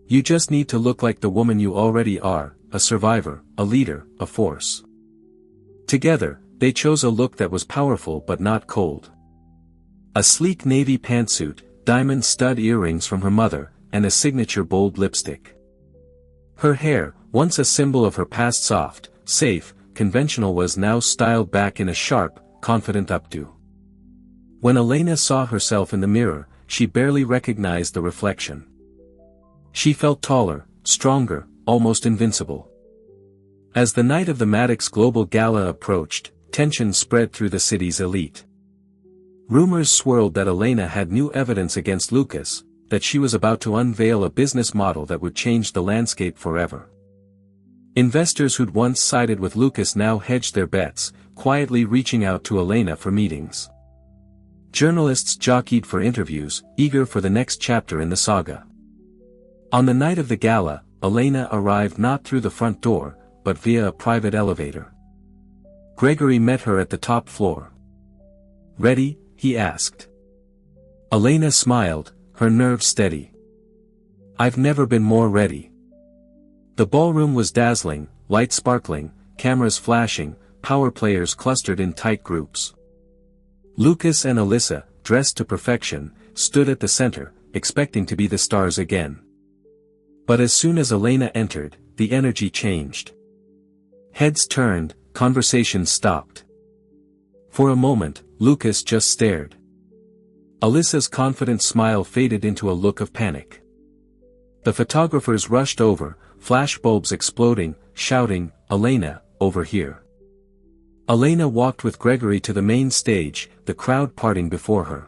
You just need to look like the woman you already are, a survivor, a leader, a force. Together, they chose a look that was powerful but not cold. A sleek navy pantsuit, diamond stud earrings from her mother, and a signature bold lipstick. Her hair, once a symbol of her past soft, safe, conventional was now styled back in a sharp, confident updo. When Elena saw herself in the mirror, she barely recognized the reflection. She felt taller, stronger, almost invincible. As the night of the Maddox Global Gala approached, tension spread through the city's elite. Rumors swirled that Elena had new evidence against Lucas, that she was about to unveil a business model that would change the landscape forever. Investors who'd once sided with Lucas now hedged their bets, quietly reaching out to Elena for meetings. Journalists jockeyed for interviews, eager for the next chapter in the saga. On the night of the gala, Elena arrived not through the front door, but via a private elevator. Gregory met her at the top floor. "Ready?" he asked. Elena smiled, her nerves steady. "I've never been more ready." The ballroom was dazzling, lights sparkling, cameras flashing, power players clustered in tight groups. Lucas and Alyssa, dressed to perfection, stood at the center, expecting to be the stars again. But as soon as Elena entered, the energy changed. Heads turned, conversations stopped. For a moment, Lucas just stared. Alyssa's confident smile faded into a look of panic. The photographers rushed over, flashbulbs exploding, shouting, "Elena, over here." Elena walked with Gregory to the main stage, the crowd parting before her.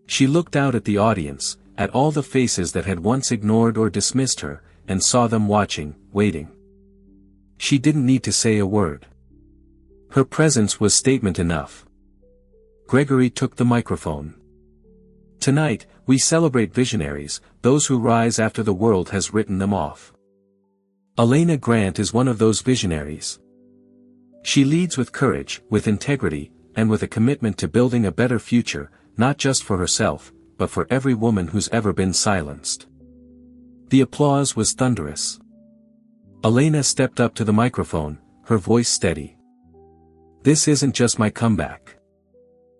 She looked out at the audience, at all the faces that had once ignored or dismissed her, and saw them watching, waiting. She didn't need to say a word. Her presence was statement enough. Gregory took the microphone. "Tonight, we celebrate visionaries, those who rise after the world has written them off. Elena Grant is one of those visionaries. She leads with courage, with integrity, and with a commitment to building a better future, not just for herself, but for every woman who's ever been silenced." The applause was thunderous. Elena stepped up to the microphone, her voice steady. "This isn't just my comeback.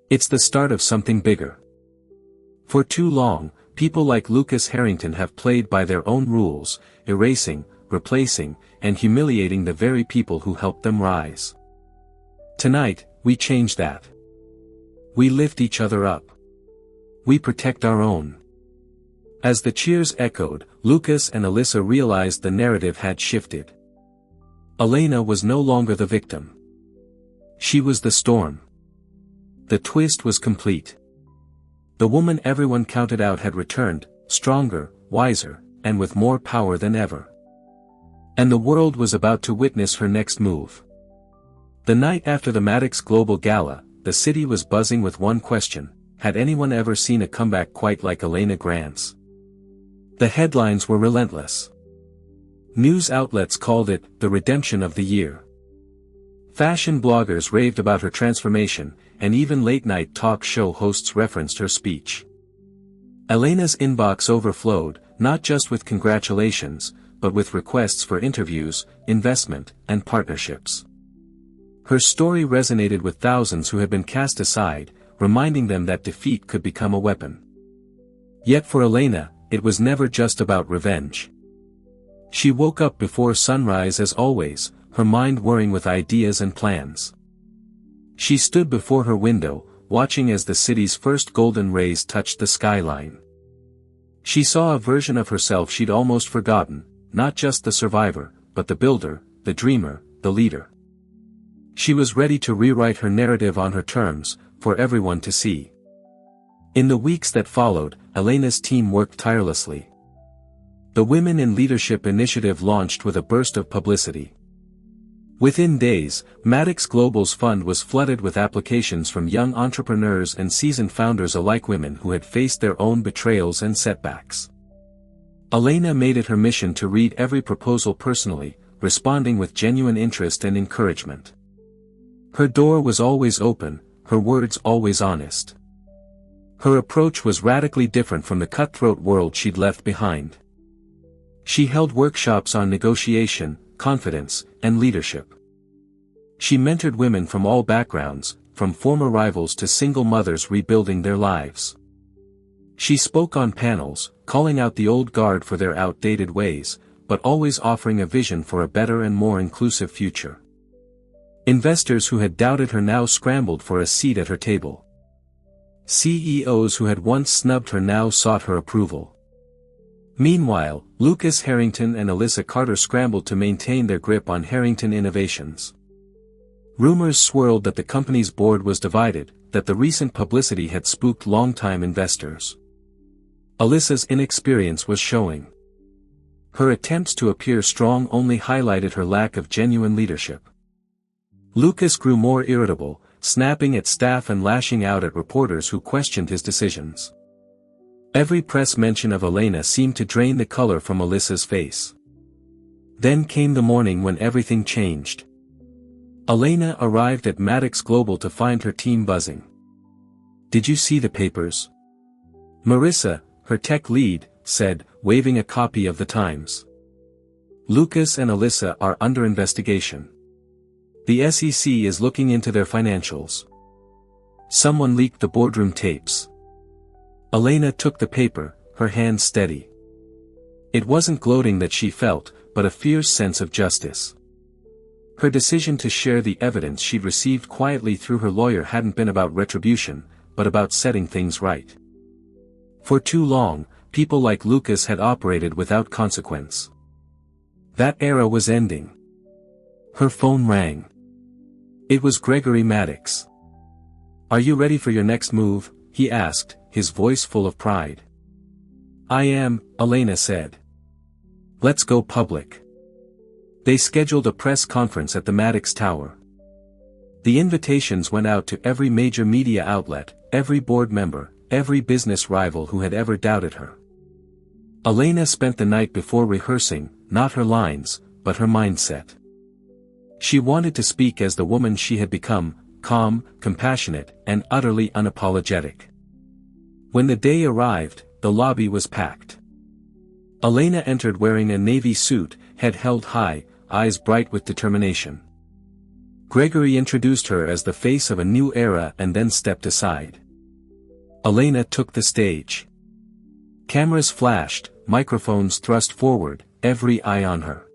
It's the start of something bigger. For too long, people like Lucas Harrington have played by their own rules, erasing, replacing, and humiliating the very people who helped them rise. Tonight, we change that. We lift each other up. We protect our own." As the cheers echoed, Lucas and Alyssa realized the narrative had shifted. Elena was no longer the victim. She was the storm. The twist was complete. The woman everyone counted out had returned, stronger, wiser, and with more power than ever. And the world was about to witness her next move. The night after the Maddox Global Gala, the city was buzzing with one question: had anyone ever seen a comeback quite like Elena Grant's? The headlines were relentless. News outlets called it the redemption of the year. Fashion bloggers raved about her transformation, and even late-night talk show hosts referenced her speech. Elena's inbox overflowed, not just with congratulations, but with requests for interviews, investment, and partnerships. Her story resonated with thousands who had been cast aside, reminding them that defeat could become a weapon. Yet for Elena, it was never just about revenge. She woke up before sunrise as always, her mind whirring with ideas and plans. She stood before her window, watching as the city's first golden rays touched the skyline. She saw a version of herself she'd almost forgotten, not just the survivor, but the builder, the dreamer, the leader. She was ready to rewrite her narrative on her terms, for everyone to see. In the weeks that followed, Elena's team worked tirelessly. The Women in Leadership initiative launched with a burst of publicity. Within days, Maddox Global's fund was flooded with applications from young entrepreneurs and seasoned founders alike, women who had faced their own betrayals and setbacks. Elena made it her mission to read every proposal personally, responding with genuine interest and encouragement. Her door was always open, her words always honest. Her approach was radically different from the cutthroat world she'd left behind. She held workshops on negotiation, confidence, and leadership. She mentored women from all backgrounds, from former rivals to single mothers rebuilding their lives. She spoke on panels, calling out the old guard for their outdated ways, but always offering a vision for a better and more inclusive future. Investors who had doubted her now scrambled for a seat at her table. CEOs who had once snubbed her now sought her approval. Meanwhile, Lucas Harrington and Alyssa Carter scrambled to maintain their grip on Harrington Innovations. Rumors swirled that the company's board was divided, that the recent publicity had spooked longtime investors. Alyssa's inexperience was showing. Her attempts to appear strong only highlighted her lack of genuine leadership. Lucas grew more irritable, snapping at staff and lashing out at reporters who questioned his decisions. Every press mention of Elena seemed to drain the color from Alyssa's face. Then came the morning when everything changed. Elena arrived at Maddox Global to find her team buzzing. "Did you see the papers?" Marissa, her tech lead, said, waving a copy of the Times. "Lucas and Alyssa are under investigation. The SEC is looking into their financials. Someone leaked the boardroom tapes." Elena took the paper, her hand steady. It wasn't gloating that she felt, but a fierce sense of justice. Her decision to share the evidence she'd received quietly through her lawyer hadn't been about retribution, but about setting things right. For too long, people like Lucas had operated without consequence. That era was ending. Her phone rang. It was Gregory Maddox. "Are you ready for your next move?" he asked, his voice full of pride. "I am," Elena said. "Let's go public." They scheduled a press conference at the Maddox Tower. The invitations went out to every major media outlet, every board member, every business rival who had ever doubted her. Elena spent the night before rehearsing, not her lines, but her mindset. She wanted to speak as the woman she had become, calm, compassionate, and utterly unapologetic. When the day arrived, the lobby was packed. Elena entered wearing a navy suit, head held high, eyes bright with determination. Gregory introduced her as the face of a new era and then stepped aside. Elena took the stage. Cameras flashed, microphones thrust forward, every eye on her.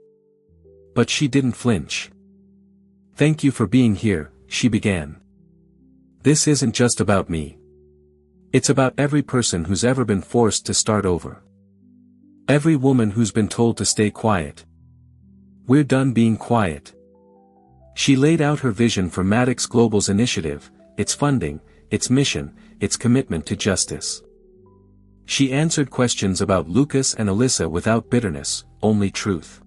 But she didn't flinch. "Thank you for being here," she began. "This isn't just about me. It's about every person who's ever been forced to start over. Every woman who's been told to stay quiet. We're done being quiet." She laid out her vision for Maddox Global's initiative, its funding, its mission, its commitment to justice. She answered questions about Lucas and Alyssa without bitterness, only truth.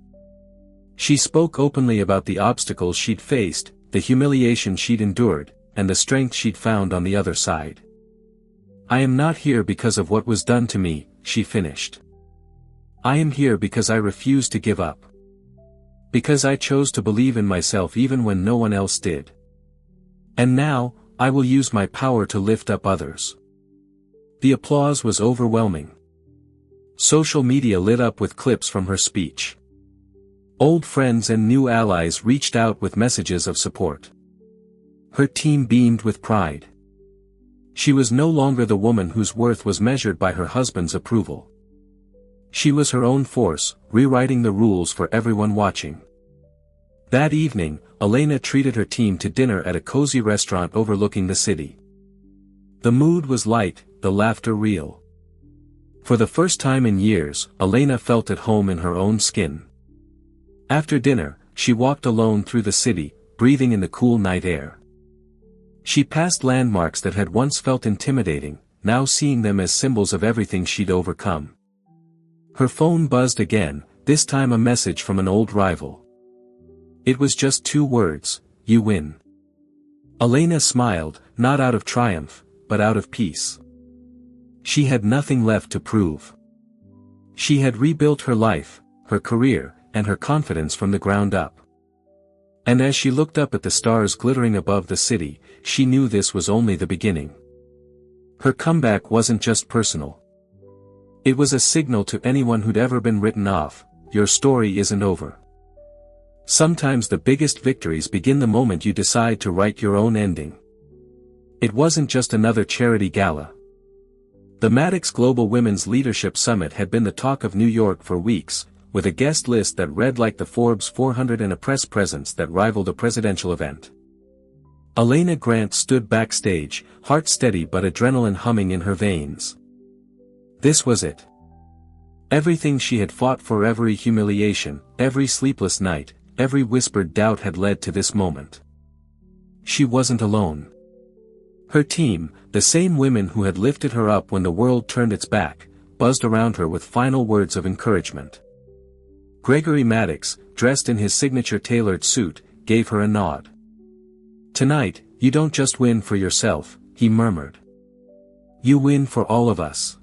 She spoke openly about the obstacles she'd faced, the humiliation she'd endured, and the strength she'd found on the other side. "I am not here because of what was done to me," she finished. "I am here because I refuse to give up. Because I chose to believe in myself even when no one else did. And now, I will use my power to lift up others." The applause was overwhelming. Social media lit up with clips from her speech. Old friends and new allies reached out with messages of support. Her team beamed with pride. She was no longer the woman whose worth was measured by her husband's approval. She was her own force, rewriting the rules for everyone watching. That evening, Elena treated her team to dinner at a cozy restaurant overlooking the city. The mood was light, the laughter real. For the first time in years, Elena felt at home in her own skin. After dinner, she walked alone through the city, breathing in the cool night air. She passed landmarks that had once felt intimidating, now seeing them as symbols of everything she'd overcome. Her phone buzzed again, this time a message from an old rival. It was just 2 words, "You win." Elena smiled, not out of triumph, but out of peace. She had nothing left to prove. She had rebuilt her life, her career, and her confidence from the ground up. And as she looked up at the stars glittering above the city, she knew this was only the beginning. Her comeback wasn't just personal. It was a signal to anyone who'd ever been written off, your story isn't over. Sometimes the biggest victories begin the moment you decide to write your own ending. It wasn't just another charity gala. The Maddox Global Women's Leadership Summit had been the talk of New York for weeks, with a guest list that read like the Forbes 400 and a press presence that rivaled a presidential event. Elena Grant stood backstage, heart steady but adrenaline humming in her veins. This was it. Everything she had fought for, every humiliation, every sleepless night, every whispered doubt had led to this moment. She wasn't alone. Her team, the same women who had lifted her up when the world turned its back, buzzed around her with final words of encouragement. Gregory Maddox, dressed in his signature tailored suit, gave her a nod. "Tonight, you don't just win for yourself," he murmured. "You win for all of us."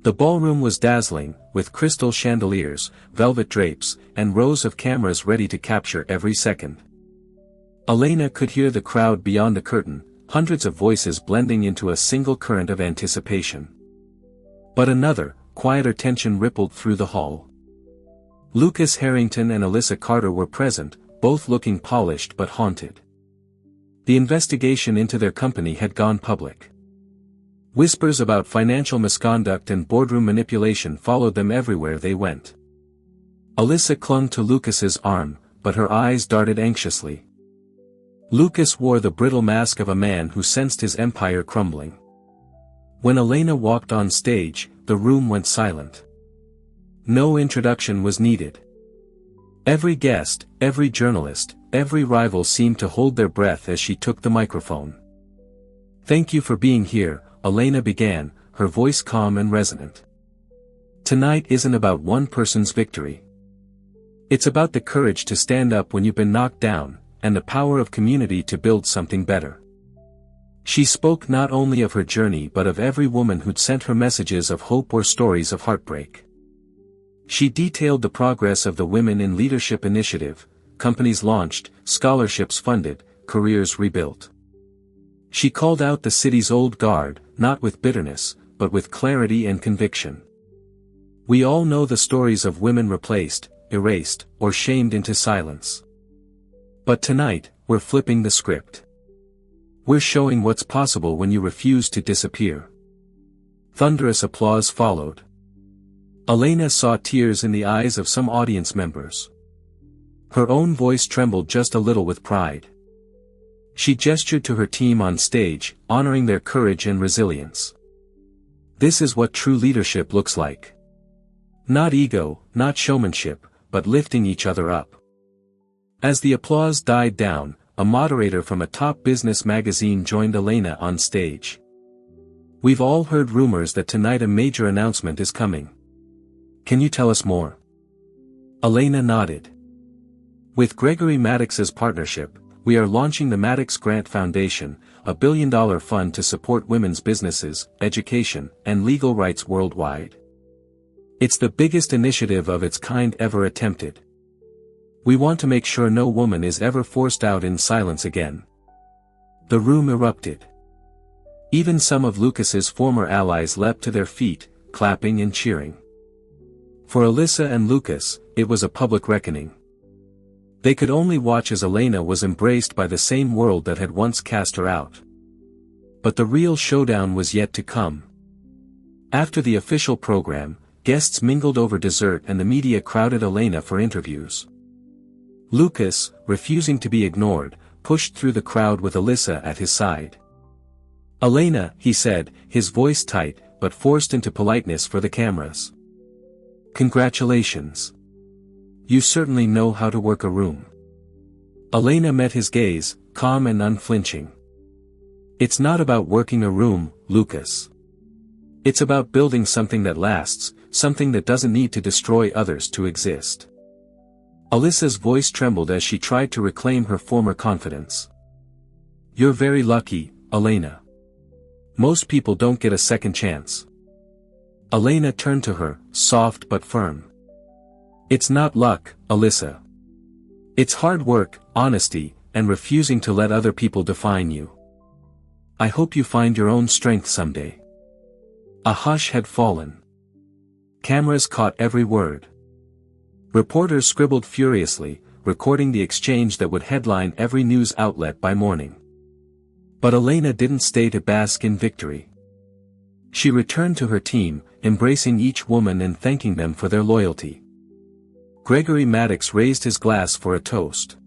The ballroom was dazzling, with crystal chandeliers, velvet drapes, and rows of cameras ready to capture every second. Elena could hear the crowd beyond the curtain, hundreds of voices blending into a single current of anticipation. But another, quieter tension rippled through the hall. Lucas Harrington and Alyssa Carter were present, both looking polished but haunted. The investigation into their company had gone public. Whispers about financial misconduct and boardroom manipulation followed them everywhere they went. Alyssa clung to Lucas's arm, but her eyes darted anxiously. Lucas wore the brittle mask of a man who sensed his empire crumbling. When Elena walked on stage, the room went silent. No introduction was needed. Every guest, every journalist, every rival seemed to hold their breath as she took the microphone. "Thank you for being here," Elena began, her voice calm and resonant. "Tonight isn't about one person's victory. It's about the courage to stand up when you've been knocked down, and the power of community to build something better." She spoke not only of her journey but of every woman who'd sent her messages of hope or stories of heartbreak. She detailed the progress of the Women in Leadership initiative, companies launched, scholarships funded, careers rebuilt. She called out the city's old guard, not with bitterness, but with clarity and conviction. We all know the stories of women replaced, erased, or shamed into silence. But tonight, we're flipping the script. We're showing what's possible when you refuse to disappear. Thunderous applause followed. Elena saw tears in the eyes of some audience members. Her own voice trembled just a little with pride. She gestured to her team on stage, honoring their courage and resilience. This is what true leadership looks like. Not ego, not showmanship, but lifting each other up. As the applause died down, a moderator from a top business magazine joined Elena on stage. "We've all heard rumors that tonight a major announcement is coming. Can you tell us more?" Elena nodded. "With Gregory Maddox's partnership, we are launching the Maddox Grant Foundation, a $1 billion fund to support women's businesses, education, and legal rights worldwide. It's the biggest initiative of its kind ever attempted. We want to make sure no woman is ever forced out in silence again." The room erupted. Even some of Lucas's former allies leapt to their feet, clapping and cheering. For Alyssa and Lucas, it was a public reckoning. They could only watch as Elena was embraced by the same world that had once cast her out. But the real showdown was yet to come. After the official program, guests mingled over dessert and the media crowded Elena for interviews. Lucas, refusing to be ignored, pushed through the crowd with Alyssa at his side. "Elena," he said, his voice tight, but forced into politeness for the cameras. "Congratulations. You certainly know how to work a room." Elena met his gaze, calm and unflinching. "It's not about working a room, Lucas. It's about building something that lasts, something that doesn't need to destroy others to exist." Alyssa's voice trembled as she tried to reclaim her former confidence. "You're very lucky, Elena. Most people don't get a second chance." Elena turned to her, soft but firm. "It's not luck, Alyssa. It's hard work, honesty, and refusing to let other people define you. I hope you find your own strength someday." A hush had fallen. Cameras caught every word. Reporters scribbled furiously, recording the exchange that would headline every news outlet by morning. But Elena didn't stay to bask in victory. She returned to her team, embracing each woman and thanking them for their loyalty. Gregory Maddox raised his glass for a toast.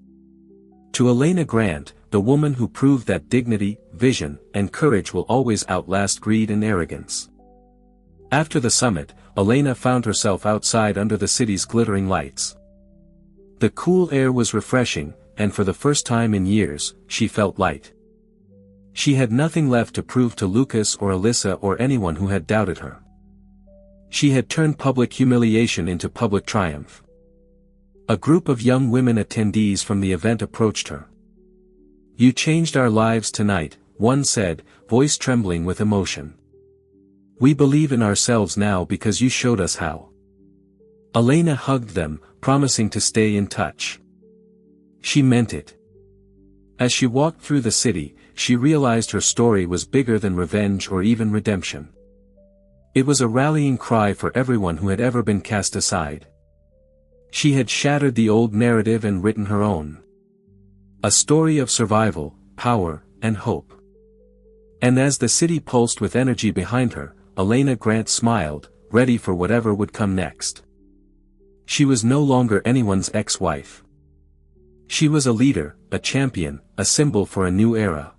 To Elena Grant, the woman who proved that dignity, vision, and courage will always outlast greed and arrogance. After the summit, Elena found herself outside under the city's glittering lights. The cool air was refreshing, and for the first time in years, she felt light. She had nothing left to prove to Lucas or Alyssa or anyone who had doubted her. She had turned public humiliation into public triumph. A group of young women attendees from the event approached her. "You changed our lives tonight," one said, voice trembling with emotion. "We believe in ourselves now because you showed us how." Elena hugged them, promising to stay in touch. She meant it. As she walked through the city, she realized her story was bigger than revenge or even redemption. It was a rallying cry for everyone who had ever been cast aside. She had shattered the old narrative and written her own. A story of survival, power, and hope. And as the city pulsed with energy behind her, Elena Grant smiled, ready for whatever would come next. She was no longer anyone's ex-wife. She was a leader, a champion, a symbol for a new era.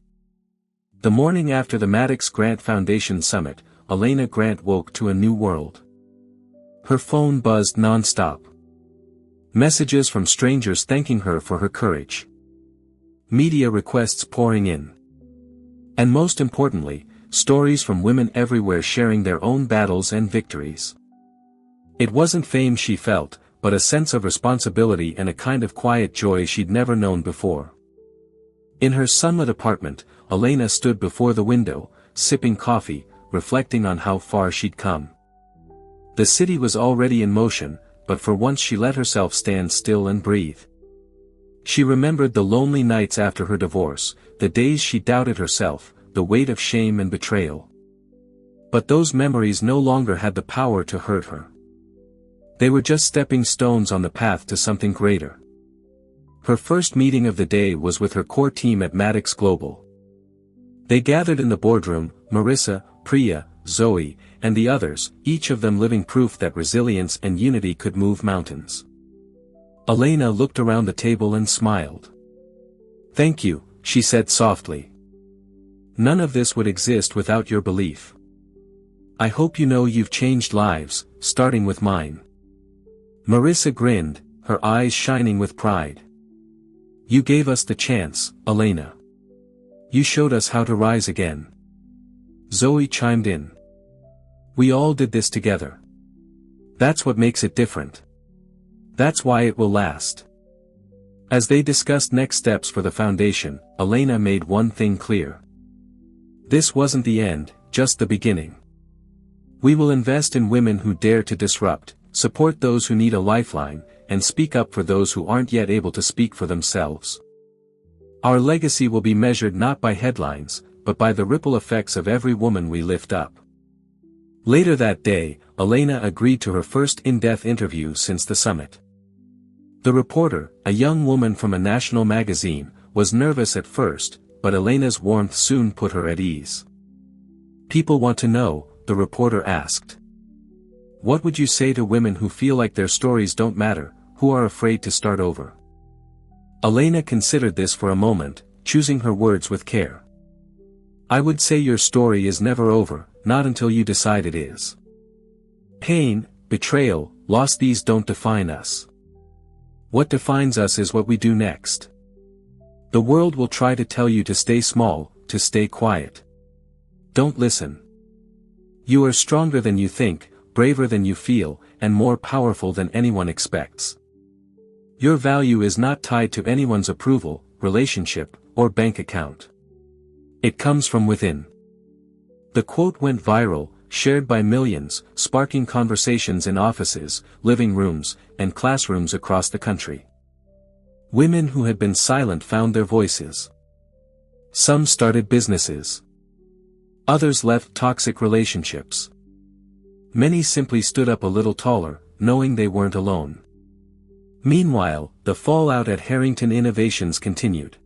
The morning after the Maddox Grant Foundation Summit, Elena Grant woke to a new world. Her phone buzzed non-stop. Messages from strangers thanking her for her courage. Media requests pouring in. And most importantly, stories from women everywhere sharing their own battles and victories. It wasn't fame she felt, but a sense of responsibility and a kind of quiet joy she'd never known before. In her sunlit apartment, Elena stood before the window, sipping coffee, reflecting on how far she'd come. The city was already in motion, but for once she let herself stand still and breathe. She remembered the lonely nights after her divorce, the days she doubted herself, the weight of shame and betrayal. But those memories no longer had the power to hurt her. They were just stepping stones on the path to something greater. Her first meeting of the day was with her core team at Maddox Global. They gathered in the boardroom, Marissa, Priya, Zoe, and the others, each of them living proof that resilience and unity could move mountains. Elena looked around the table and smiled. "Thank you," she said softly. "None of this would exist without your belief. I hope you know you've changed lives, starting with mine." Marissa grinned, her eyes shining with pride. "You gave us the chance, Elena. You showed us how to rise again." Zoe chimed in. "We all did this together. That's what makes it different. That's why it will last." As they discussed next steps for the foundation, Elena made one thing clear. This wasn't the end, just the beginning. "We will invest in women who dare to disrupt, support those who need a lifeline, and speak up for those who aren't yet able to speak for themselves. Our legacy will be measured not by headlines, but by the ripple effects of every woman we lift up." Later that day, Elena agreed to her first in-depth interview since the summit. The reporter, a young woman from a national magazine, was nervous at first, but Elena's warmth soon put her at ease. "People want to know," the reporter asked. "What would you say to women who feel like their stories don't matter, who are afraid to start over?" Elena considered this for a moment, choosing her words with care. "I would say your story is never over, not until you decide it is. Pain, betrayal, loss, these don't define us. What defines us is what we do next. The world will try to tell you to stay small, to stay quiet. Don't listen. You are stronger than you think, braver than you feel, and more powerful than anyone expects. Your value is not tied to anyone's approval, relationship, or bank account. It comes from within." The quote went viral, shared by millions, sparking conversations in offices, living rooms, and classrooms across the country. Women who had been silent found their voices. Some started businesses. Others left toxic relationships. Many simply stood up a little taller, knowing they weren't alone. Meanwhile, the fallout at Harrington Innovations continued.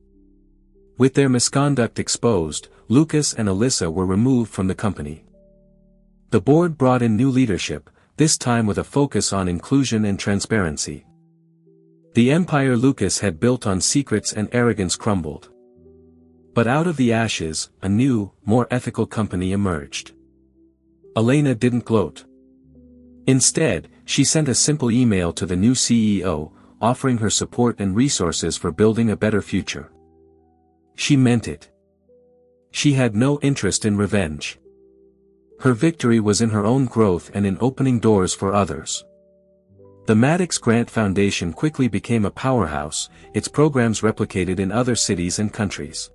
With their misconduct exposed, Lucas and Alyssa were removed from the company. The board brought in new leadership, this time with a focus on inclusion and transparency. The empire Lucas had built on secrets and arrogance crumbled. But out of the ashes, a new, more ethical company emerged. Elena didn't gloat. Instead, she sent a simple email to the new CEO, offering her support and resources for building a better future. She meant it. She had no interest in revenge. Her victory was in her own growth and in opening doors for others. The Maddox Grant Foundation quickly became a powerhouse, its programs replicated in other cities and countries.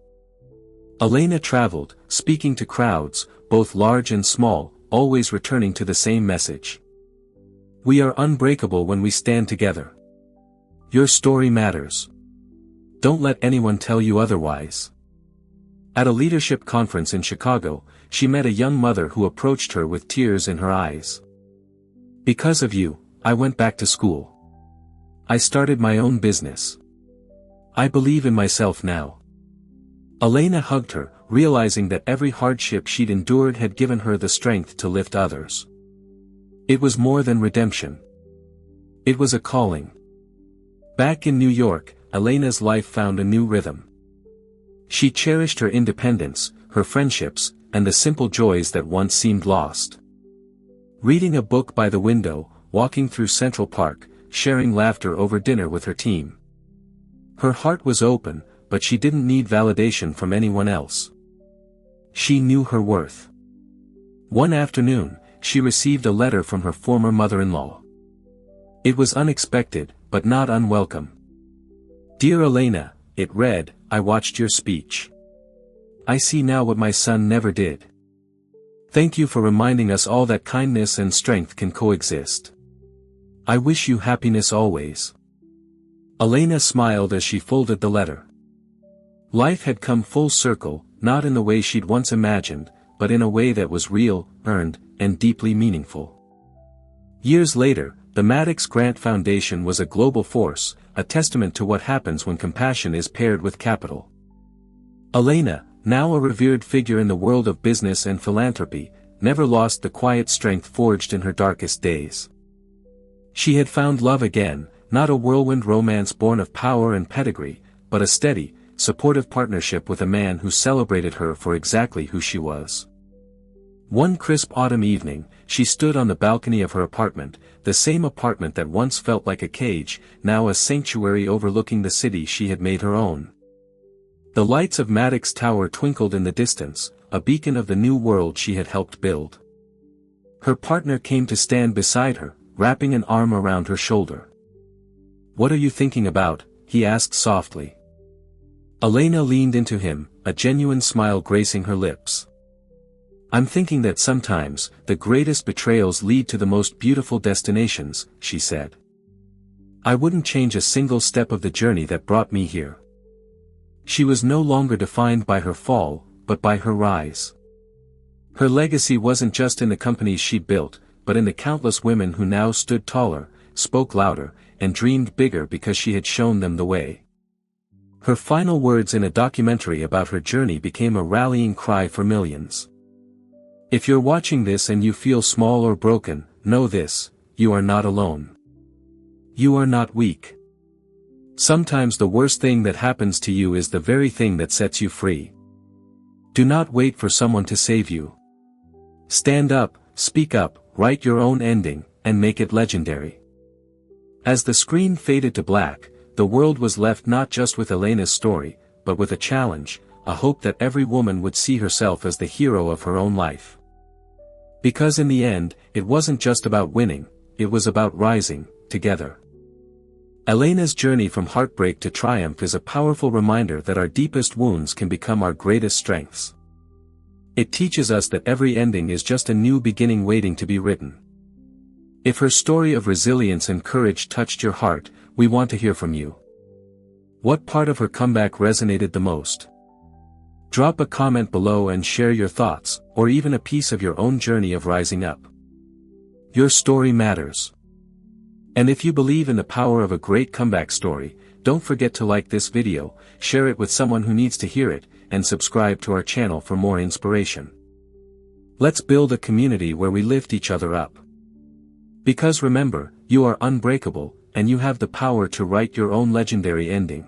Elena traveled, speaking to crowds, both large and small, always returning to the same message. We are unbreakable when we stand together. Your story matters. Don't let anyone tell you otherwise. At a leadership conference in Chicago, she met a young mother who approached her with tears in her eyes. Because of you, I went back to school. I started my own business. I believe in myself now. Elena hugged her, realizing that every hardship she'd endured had given her the strength to lift others. It was more than redemption. It was a calling. Back in New York, Elena's life found a new rhythm. She cherished her independence, her friendships, and the simple joys that once seemed lost. Reading a book by the window, walking through Central Park, sharing laughter over dinner with her team. Her heart was open, but she didn't need validation from anyone else. She knew her worth. One afternoon, she received a letter from her former mother-in-law. It was unexpected, but not unwelcome. Dear Elena, it read, I watched your speech. I see now what my son never did. Thank you for reminding us all that kindness and strength can coexist. I wish you happiness always. Elena smiled as she folded the letter. Life had come full circle, not in the way she'd once imagined, but in a way that was real, earned, and deeply meaningful. Years later, the Maddox Grant Foundation was a global force, a testament to what happens when compassion is paired with capital. Elena, now a revered figure in the world of business and philanthropy, never lost the quiet strength forged in her darkest days. She had found love again, not a whirlwind romance born of power and pedigree, but a steady, supportive partnership with a man who celebrated her for exactly who she was. One crisp autumn evening, she stood on the balcony of her apartment, the same apartment that once felt like a cage, now a sanctuary overlooking the city she had made her own. The lights of Maddox Tower twinkled in the distance, a beacon of the new world she had helped build. Her partner came to stand beside her, wrapping an arm around her shoulder. What are you thinking about? He asked softly. Elena leaned into him, a genuine smile gracing her lips. I'm thinking that sometimes, the greatest betrayals lead to the most beautiful destinations, she said. I wouldn't change a single step of the journey that brought me here. She was no longer defined by her fall, but by her rise. Her legacy wasn't just in the companies she built, but in the countless women who now stood taller, spoke louder, and dreamed bigger because she had shown them the way. Her final words in a documentary about her journey became a rallying cry for millions. If you're watching this and you feel small or broken, know this, you are not alone. You are not weak. Sometimes the worst thing that happens to you is the very thing that sets you free. Do not wait for someone to save you. Stand up, speak up, write your own ending, and make it legendary. As the screen faded to black, the world was left not just with Elena's story, but with a challenge, a hope that every woman would see herself as the hero of her own life. Because in the end, it wasn't just about winning, it was about rising, together. Elena's journey from heartbreak to triumph is a powerful reminder that our deepest wounds can become our greatest strengths. It teaches us that every ending is just a new beginning waiting to be written. If her story of resilience and courage touched your heart, we want to hear from you. What part of her comeback resonated the most? Drop a comment below and share your thoughts, or even a piece of your own journey of rising up. Your story matters. And if you believe in the power of a great comeback story, don't forget to like this video, share it with someone who needs to hear it, and subscribe to our channel for more inspiration. Let's build a community where we lift each other up. Because remember, you are unbreakable, and you have the power to write your own legendary ending.